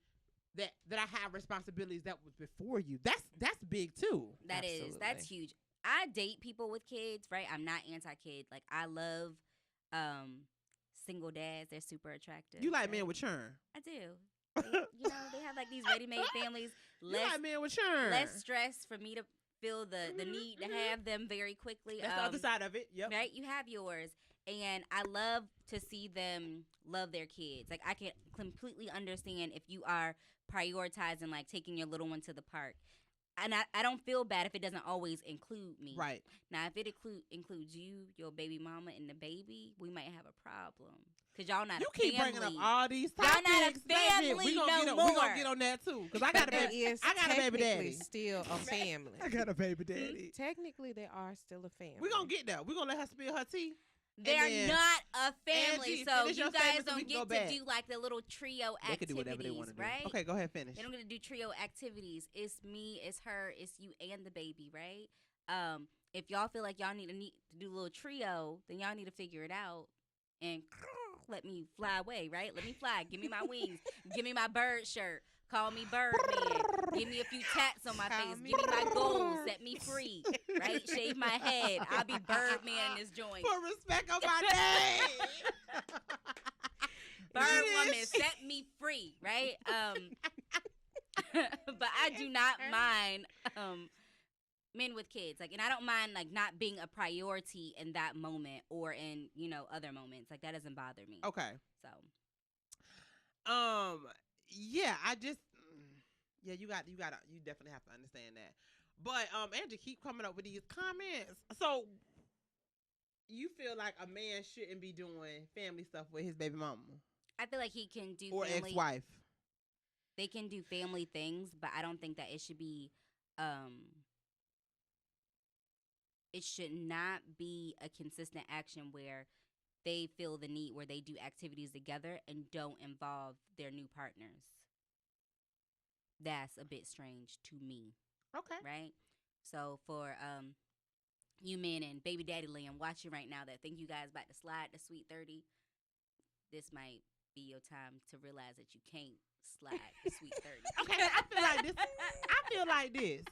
that I have responsibilities that was before you. That's big too. That's huge. I date people with kids, right? I'm not anti-kid. Like, I love single dads. They're super attractive. You like men with churn. I do. They have like these ready-made families. You like men with churn. Less stress for me to feel the need to have them very quickly. That's the other side of it. Yep. Right? You have yours. And I love to see them love their kids. Like, I can completely understand if you are prioritizing, like, taking your little one to the park. And I don't feel bad if it doesn't always include me. Right. Now, if it includes you, your baby mama, and the baby, we might have a problem. Because y'all not a family. You keep bringing up all these topics. Y'all not a family more. We're going to get on that, too. Because I got a baby daddy. Still a family. I got a baby daddy. Technically, they are still a family. We're going to get there. We're going to let her spill her tea. They're not a family, Angie, so you guys so don't get to do like the little trio activities, they can do whatever they want to do. Right? Okay, go ahead, finish. They don't get to do trio activities. It's me, it's her, it's you, and the baby, right? If y'all feel like y'all need to do a little trio, then y'all need to figure it out and let me fly away, right? Let me fly. Give me my wings. Give me my bird shirt. Call me Birdman. Give me a few tats on my face. Give me my goals. Set me free. Right? Shave my head. I'll be Birdman in this joint. Put respect on my name. Bird woman, set me free. Right? But I do not mind men with kids. Like, and I don't mind like not being a priority in that moment or in, other moments. Like, that doesn't bother me. Okay. So. Yeah, you definitely have to understand that. But Angie, keep coming up with these comments. So you feel like a man shouldn't be doing family stuff with his baby mama? I feel like he can do or family, ex-wife. They can do family things, but I don't think that it should be it should not be a consistent action where they feel the need where they do activities together and don't involve their new partners. That's a bit strange to me. Okay. Right? So for you men and baby daddy land watching right now that think you guys about to slide to sweet 30, this might be your time to realize that you can't slide to sweet 30. Okay, I feel like this.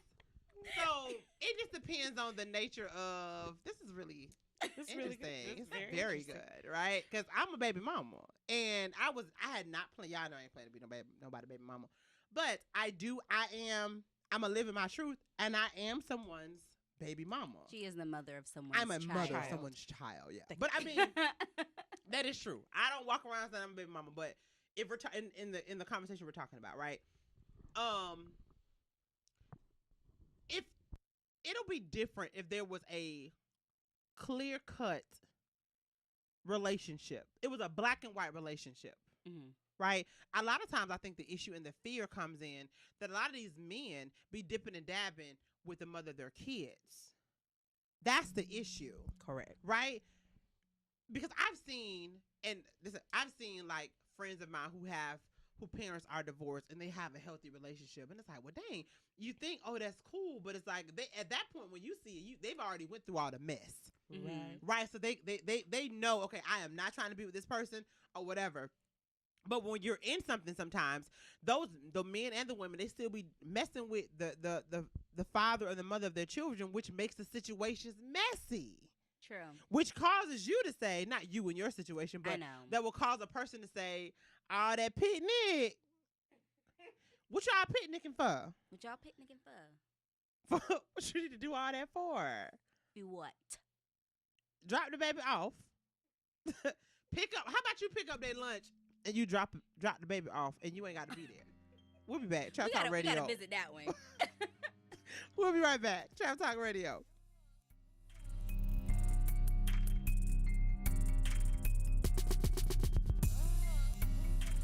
So it just depends on the nature of. This is really interesting. It's very good, right? Because I'm a baby mama, and I had not planned. Y'all know I ain't planning to be nobody baby mama, but I'm a living my truth, and I am someone's baby mama. She is the mother of someone's child. I'm a mother of someone's child. Yeah, but I mean that is true. I don't walk around saying I'm a baby mama, but if we're in the conversation we're talking about, right? If it'll be different if there was a clear-cut relationship. It was a black and white relationship, right? A lot of times I think the issue and the fear comes in that a lot of these men be dipping and dabbing with the mother of their kids. That's the issue. Correct. Right? Because I've seen like friends of mine who parents are divorced and they have a healthy relationship, and it's like, well, dang, you think, oh, that's cool, but it's like at that point when you see it, they've already went through all the mess, right? So they know, okay, I am not trying to be with this person or whatever. But when you're in something, sometimes the men and the women, they still be messing with the father or the mother of their children, which makes the situations messy. True. Which causes you to say, not you in your situation, but that will cause a person to say, "Oh, that picnic. What y'all picnicking for? What y'all picnicking for? What you need to do all that for? Do what? Drop the baby off. Pick up. How about you pick up their lunch and you drop the baby off and you ain't got to be there? We'll be back. Trap Talk Radio. We gotta visit that one. We'll be right back. Trap Talk Radio.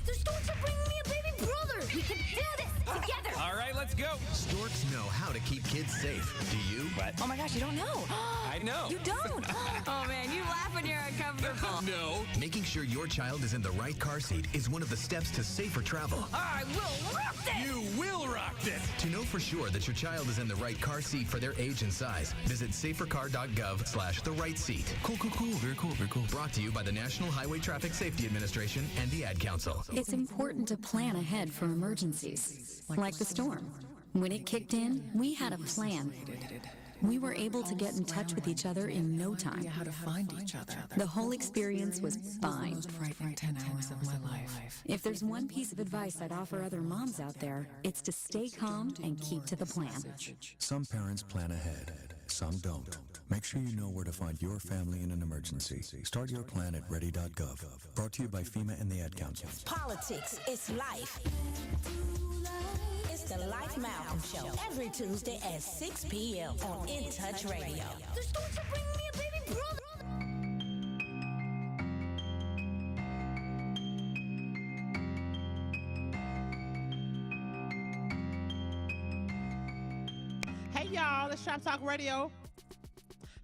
The Storks are bringing me a baby brother. We can do this together. All right, let's go. Storks know how to keep kids safe. Do you? Oh my gosh, you don't know. I I know. You don't? Oh, man, you laugh when you're uncomfortable. No. Making sure your child is in the right car seat is one of the steps to safer travel. I will rock this! You will rock this. To know for sure that your child is in the right car seat for their age and size, visit safercar.gov/the right seat. Cool. Very cool. Brought to you by the National Highway Traffic Safety Administration and the Ad Council. It's important to plan ahead for emergencies, like the storm. When it kicked in, we had a plan. We were able to get in touch with each other in no time. How to find each other. The whole experience was fine. Most frightening 10 hours of my life. If there's one piece of advice I'd offer other moms out there, it's to stay calm and keep to the plan. Some parents plan ahead, some don't. Make sure you know where to find your family in an emergency. Start your plan at ready.gov. Brought to you by FEMA and the Ad Council. Politics is life. It's the Life Malcolm Show every Tuesday at 6 p.m. on In Touch Radio. Just don't you bring me a baby brother. Hey y'all, it's Trap Talk Radio.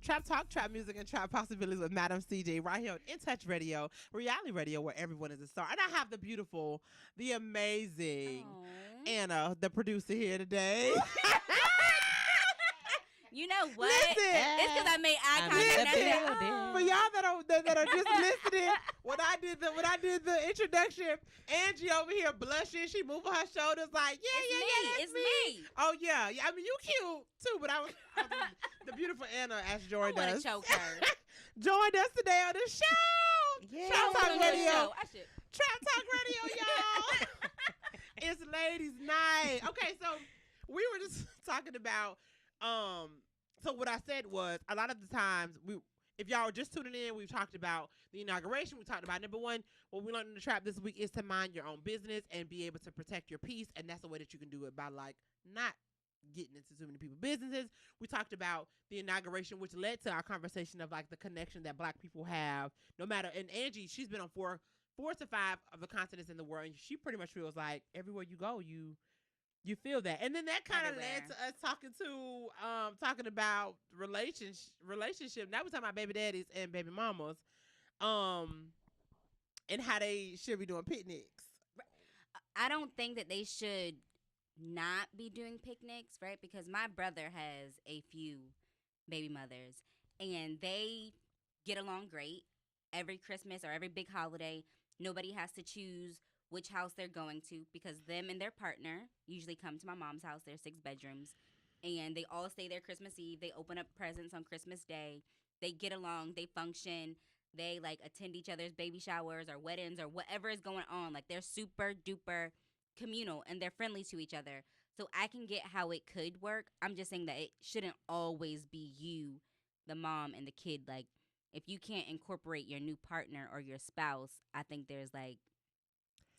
Trap Talk, Trap Music, and Trap Possibilities with Madam CJ right here on In Touch Radio, reality radio where everyone is a star. And I have the beautiful, the amazing Anna, the producer here today. You know what? Listen, it's because I made eye contact. For y'all that are just listening, when I did the introduction, Angie over here blushing, she moving her shoulders like, yeah, it's me. Oh yeah. I mean, you cute too, but I was the beautiful Anna as joined I us. choke her. Joined us today on the show. Yeah. Trap Talk Radio. Should. Trap Talk Radio, y'all. It's ladies' night. Okay, so we were just talking about so what I said was a lot of the times if y'all are just tuning in, we've talked about the inauguration. We talked about number one, what we learned in the trap this week is to mind your own business and be able to protect your peace. And that's the way that you can do it by like not getting into too many people's businesses. We talked about the inauguration, which led to our conversation of like the connection that Black people have no matter. And Angie, she's been on four to five of the continents in the world. And she pretty much feels like everywhere you go, you feel that. And then that kind of led to us talking about relationship. Now we're talking about baby daddies and baby mamas, and how they should be doing picnics. I don't think that they should not be doing picnics, right? Because my brother has a few baby mothers, and they get along great. Every Christmas or every big holiday, nobody has to choose which house they're going to because them and their partner usually come to my mom's house. There's 6 bedrooms, and they all stay there Christmas Eve. They open up presents on Christmas Day. They get along. They function. They like attend each other's baby showers or weddings or whatever is going on. Like they're super duper communal and they're friendly to each other. So I can get how it could work. I'm just saying that it shouldn't always be you, the mom, and the kid. Like if you can't incorporate your new partner or your spouse, I think there's like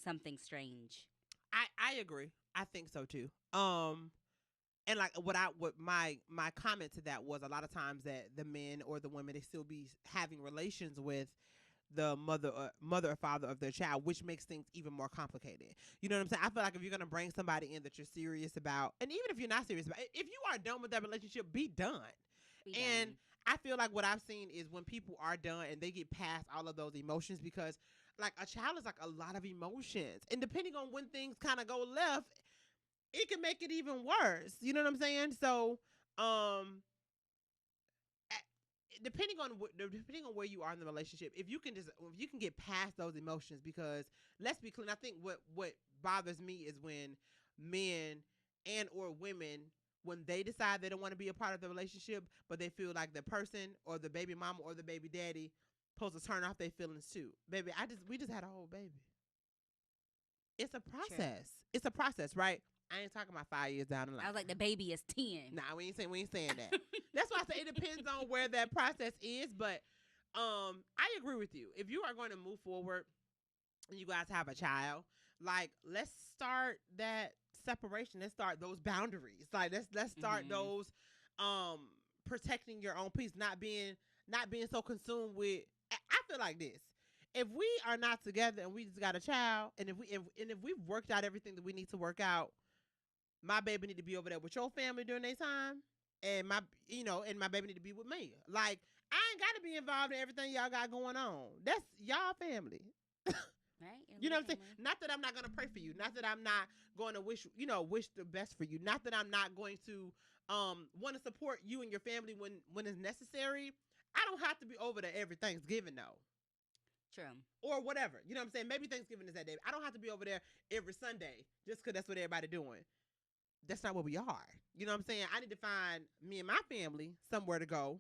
something strange. I agree. I think so too. And like what my comment to that was a lot of times that the men or the women, they still be having relations with the mother or father of their child, which makes things even more complicated. You know what I'm saying? I feel like if you're gonna bring somebody in that you're serious about, and even if you're not serious about, if you are done with that relationship, be done. And I feel like what I've seen is when people are done and they get past all of those emotions, because like a child is like a lot of emotions, and depending on when things kind of go left, it can make it even worse. You know what I'm saying? So, depending on where you are in the relationship, if you can get past those emotions, because let's be clear, I think what bothers me is when men and or women, when they decide they don't want to be a part of the relationship, but they feel like the person or the baby mama or the baby daddy supposed to turn off their feelings too. Baby, we just had a whole baby. It's a process. Sure. It's a process, right? I ain't talking about 5 years down the line. I was like, the baby is 10. Nah, we ain't saying that. That's why I say it depends on where that process is. But I agree with you. If you are going to move forward and you guys have a child, like let's start that separation. Let's start those boundaries. Like let's start those protecting your own peace, not being so consumed with. I feel like this. If we are not together and we just got a child, and if we've worked out everything that we need to work out, my baby need to be over there with your family during their time, and my baby need to be with me. Like, I ain't got to be involved in everything y'all got going on. That's y'all family. Right? You know what I'm saying? Not that I'm not going to pray for you. Not that I'm not going to wish the best for you. Not that I'm not going to want to support you and your family when it's necessary. I don't have to be over there every Thanksgiving, though. True. Or whatever. You know what I'm saying? Maybe Thanksgiving is that day. I don't have to be over there every Sunday just because that's what everybody doing. That's not what we are. You know what I'm saying? I need to find me and my family somewhere to go,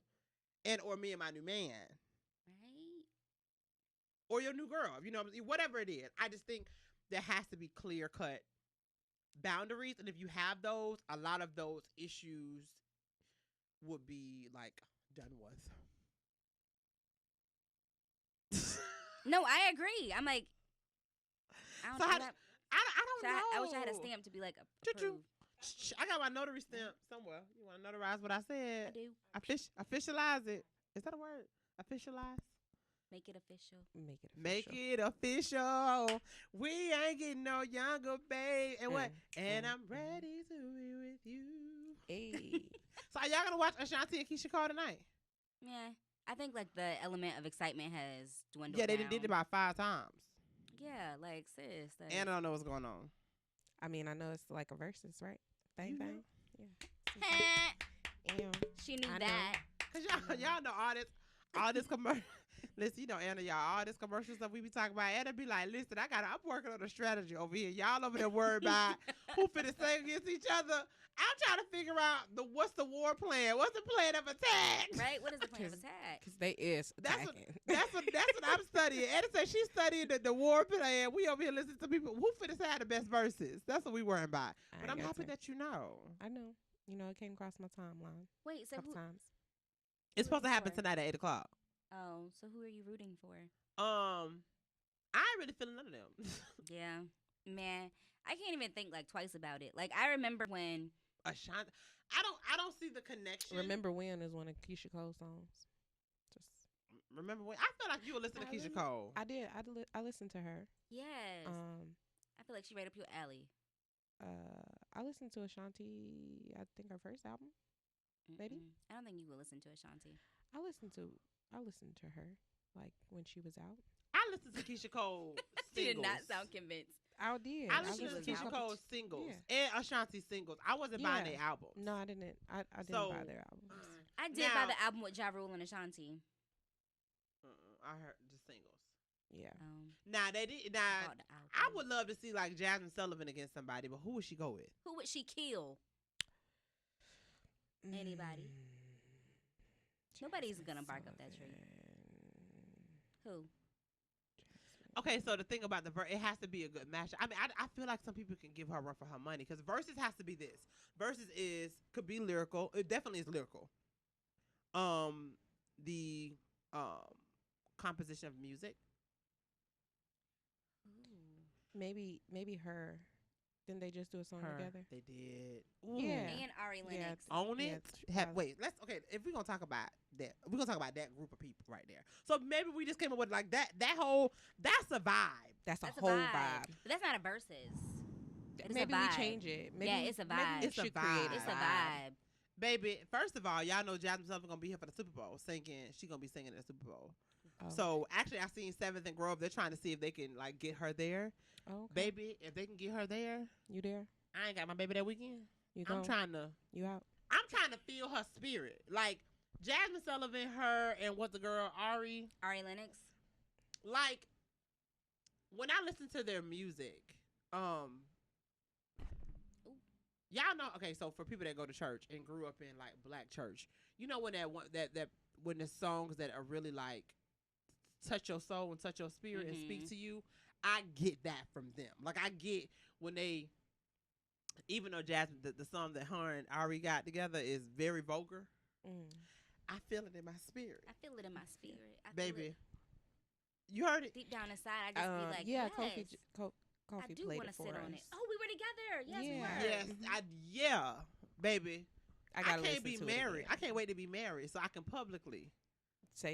or me and my new man. Right. Or your new girl. You know, whatever it is. I just think there has to be clear-cut boundaries. And if you have those, a lot of those issues would be, like, done with. No, I agree. I'm like, I don't know. I don't know. I wish I had a stamp to be like approved. I got my notary stamp somewhere. You want to notarize what I said? I do. Officialize it. Is that a word? Officialize? Make it official. Make it official. We ain't getting no younger, babe. And what? And I'm ready to be with you. Hey. So are y'all going to watch Ashanti and Keisha Cole tonight? Yeah. I think like the element of excitement has dwindled Yeah, they down. did it about 5 times. Yeah, like sis. Like, And I don't know what's going on. I mean, I know it's like a versus, right? Bang, bang. Yeah. She knew that. Because y'all know all this commercial. Listen, Anna, y'all, all this commercial stuff we be talking about, Anna be like, listen, I'm working on a strategy over here. Y'all over there worried about who finna sing against each other. I'm trying to figure out what's the war plan. What's the plan of attack? Right? What is the plan of attack? Because they is attacking. That's what I'm studying. Anna said she's studying the war plan. We over here listening to people. Who finna have the best verses? That's what we worrying about. But I'm happy that you know. I know. It came across my timeline. Wait, so a couple times. It's supposed to happen tonight at 8 o'clock. Oh, so who are you rooting for? I ain't really feeling none of them. Yeah, man, I can't even think like twice about it. Like I remember when Ashanti, I don't see the connection. Remember When is one of Keisha Cole's songs. Just remember when I feel like you were listening to Keisha Cole. I did. I listened to her. Yes. I feel like she right up your alley. I listened to Ashanti. I think her first album. Maybe. I don't think you will listen to Ashanti. I listened to her like when she was out. I listened to Keisha Cole singles. She did not sound convinced. I did. I listened to Keisha Cole's singles and Ashanti singles. I wasn't buying their albums. No, I didn't. I didn't buy their albums. I did buy the album with Ja Rule and Ashanti. I heard the singles. Yeah. Now they did. Now I would love to see like Jasmine Sullivan against somebody, but who would she go with? Who would she kill? Anybody. Nobody's gonna bark up that tree. Who? Okay, so the thing about it has to be a good match. I mean, I feel like some people can give her a run for her money because versus has to be this. Versus could be lyrical. It definitely is lyrical. The composition of music. Maybe her. Didn't they just do a song together? They did. Ooh. Yeah. And Ari Lennox. Own it. Wait, if we're gonna talk about that, we're gonna talk about that group of people right there. So maybe we just came up with like that's a vibe. That's a whole vibe. But that's not a versus. Maybe we change it. Maybe it's a vibe. It's a vibe. It's a vibe. Baby, first of all, y'all know Jasmine Sullivan gonna be here for the Super Bowl singing. She gonna be singing at the Super Bowl. Oh. So actually, I seen 7th and Grove. They're trying to see if they can like get her there. Oh, okay. Baby, if they can get her there, you there? I ain't got my baby that weekend. You I'm trying to. You out? I'm trying to feel her spirit, like Jasmine Sullivan, her, and what's the girl Ari Lennox. Like when I listen to their music, y'all know. Okay, so for people that go to church and grew up in like black church, you know when when the songs that are really like touch your soul and touch your spirit and speak to you, I get that from them. Like I get when they, even though Jasmine, the song that her and Ari got together is very vulgar, I feel it in my spirit. I feel it in my spirit. Baby, you heard it deep down inside. I just be like, yeah, yes. Kofi I do played want it to for sit us. on it. Oh, we were together. Yes, we yeah. were. Yes, baby. I can't be listen to married. I can't wait to be married so I can publicly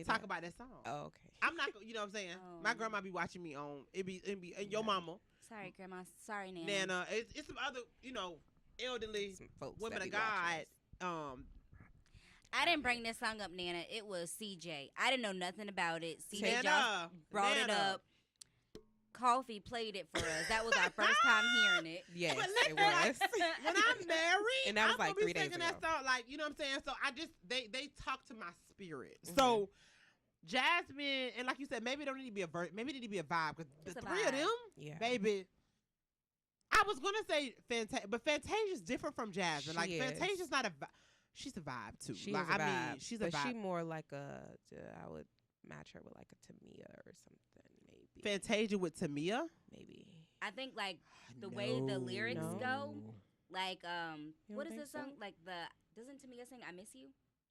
talk about that song. Oh, okay. I'm not, you know what I'm saying? My grandma be watching me on, it be and your mama. Sorry, Grandma. Sorry, Nana. Nana, it's some other, elderly women of God, I didn't bring this song up, Nana. It was CJ. I didn't know nothing about it. CJ Nana, brought it up. Coffee played it for us. That was our first time hearing it. Yes, it Like, was. when I'm married, And that was I'm like gonna 3 be days singing ago. that song, like, you know what I'm saying? So I just they talk to my spirit. So Jasmine, and like you said, maybe it don't need to be a verse, maybe it need to be a vibe, because the It's a three of vibe. them, Yeah. baby. I was gonna say Fantasia, but Fantasia's different from Jasmine. She Like is. Fantasia's not a she's a vibe too. She like, is a vibe. I mean, she's a but vibe. she more like I would match her with like a Tamia or something, maybe. Fantasia with Tamia. Maybe. I think like the way the lyrics go, like You what don't is this think song? Like doesn't Tamia sing "I Miss You"?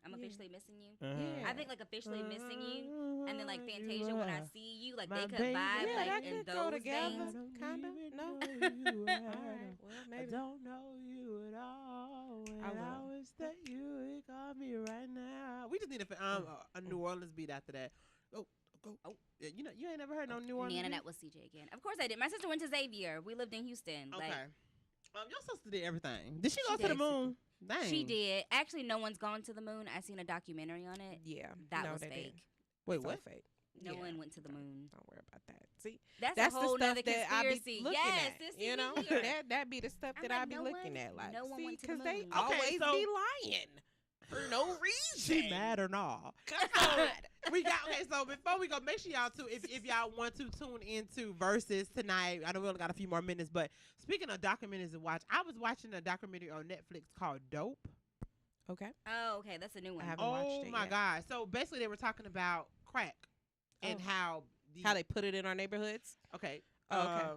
I'm officially missing you. Yeah. I think like officially missing you, and then like Fantasia when I see you, like My they could baby. vibe Yeah, like that in could those go together. things. Kinda. No. Alright, Well, I maybe. don't know you at all. And I I will. wish that you would call me right now. We just need a New Orleans beat after that. Oh. Yeah, you know, you ain't never heard no New Orleans Nana, beat? that was CJ again. Of course I did. My sister went to Xavier. We lived in Houston. Okay. Like, Your sister did everything. Did she go She to the did. moon? Dang. she did. Actually, no one's gone to the moon. I seen a documentary on it. Yeah. That no, was they fake. didn't. Wait, It's all what? fake. No Yeah. one went to the moon. Don't worry about that. See, That's that's a the whole stuff nother that I conspiracy. be looking Yes, at. this You is know, here. that be the stuff I'm that like, I be no looking one- at. Like, no one see, went to the because they moon. Okay, always so- be lying for no reason. She mad or not? God. We got so before we go, make sure y'all if y'all want to tune into Versus tonight. I know we only got a few more minutes, but speaking of documentaries to watch, I was watching a documentary on Netflix called Dope. Okay. Oh, okay, that's a new one. I haven't watched Oh it my yet. God! So basically, they were talking about crack and Oh. how they put it in our neighborhoods. Okay. Oh, okay.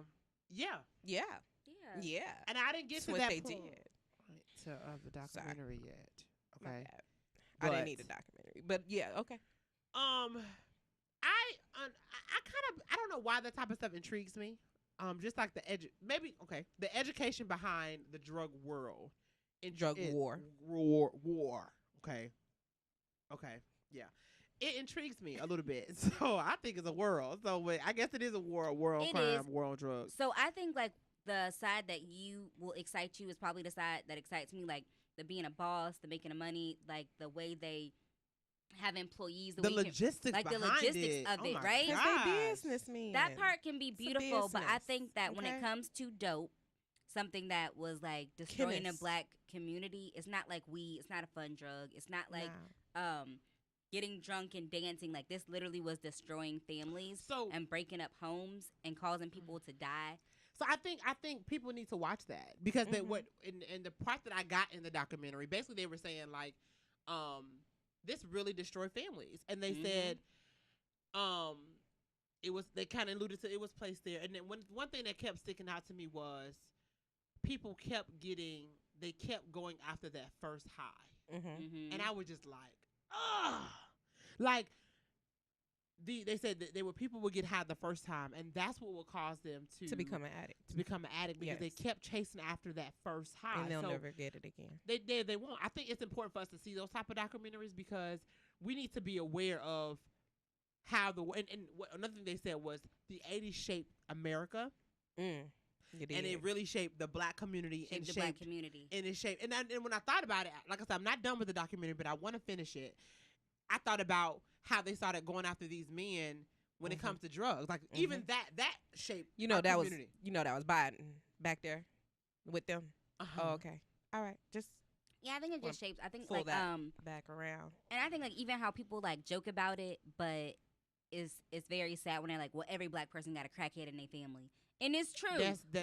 Yeah. Yeah. Yeah. Yeah. And I didn't get That's to what that they point did. to the documentary yet. My Okay. bad. I didn't But- need a documentary, but yeah. Okay. I don't know why that type of stuff intrigues me. Just like the education behind the drug world, Drug war. war. Okay, yeah, it intrigues me a little bit. So I think it's a world. So I guess it is a war on It crime, is. war on drugs. So I think like the side that will excite you is probably the side that excites me, like the being a boss, the making of money, like the way they have employees, The way you can- logistics like the behind logistics it. of Oh it, my right? Because gosh. they businessmen. That part can be It's a beautiful, but I business, think that when okay? it comes to dope, something that was like destroying the Chemists. black community, it's not like weed. It's not a fun drug. It's not like Nah. getting drunk and dancing. Like this literally was destroying families and breaking up homes and causing people to die. So I think people need to watch that because they what in the part that I got in the documentary, basically they were saying like, this really destroyed families, and they said, it was they kind of alluded to it was placed there, and then one thing that kept sticking out to me was people kept going after that first high, and I was just like, like. They said that people would get high the first time, and that's what will cause them to become an addict. To become an addict because they kept chasing after that first high, And they'll So never get it again. They won't. I think it's important for us to see those type of documentaries because we need to be aware of how another thing they said was the 80s shaped America. And it really shaped the black community And it shaped and when I thought about it, like I said, I'm not done with the documentary, but I want to finish it. I thought about how they started going after these men when it comes to drugs. Like even that shaped our community. that was Biden back there with them. Oh, okay. All right. Just Yeah, I think it just shapes. I think pull like that back around. and I think like even how people like joke about it, but it's very sad when they're like, well, every black person got a crackhead in their family. And it's true.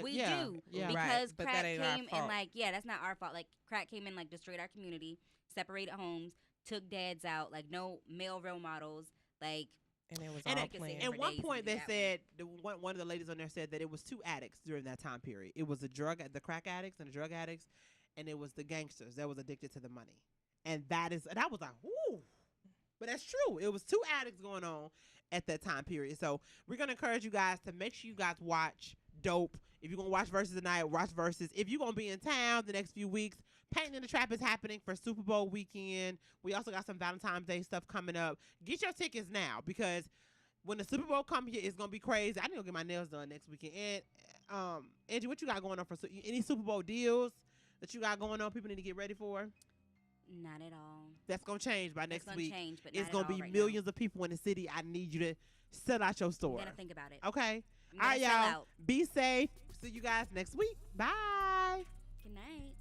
We do. Yeah. Because Right, but crack that ain't our came and fault. like, yeah, that's not our fault. Like crack came and like destroyed our community, separated homes, took dads out, like no male role models, like And it was And all at planned. and one point they said one of the ladies on there said that it was two addicts during that time period. It was the crack addicts and the drug addicts, and it was the gangsters that was addicted to the money. And I was like, ooh. But that's true. It was two addicts going on at that time period. So we're gonna encourage you guys to make sure you guys watch Dope. If you're gonna watch Versus tonight, watch Versus. If you're gonna be in town the next few weeks, Painting in the Trap is happening for Super Bowl weekend. We also got some Valentine's Day stuff coming up. Get your tickets now because when the Super Bowl comes here, it's gonna be crazy. I need to go get my nails done next weekend. And Angie, what you got going on for any Super Bowl deals that you got going on? People need to get ready for. Not at all. That's going to change by next week. Change, but it's going to be millions of people in the city. I need you to sell out your store. You got to think about it. Okay. All right, y'all. Be safe. See you guys next week. Bye. Good night.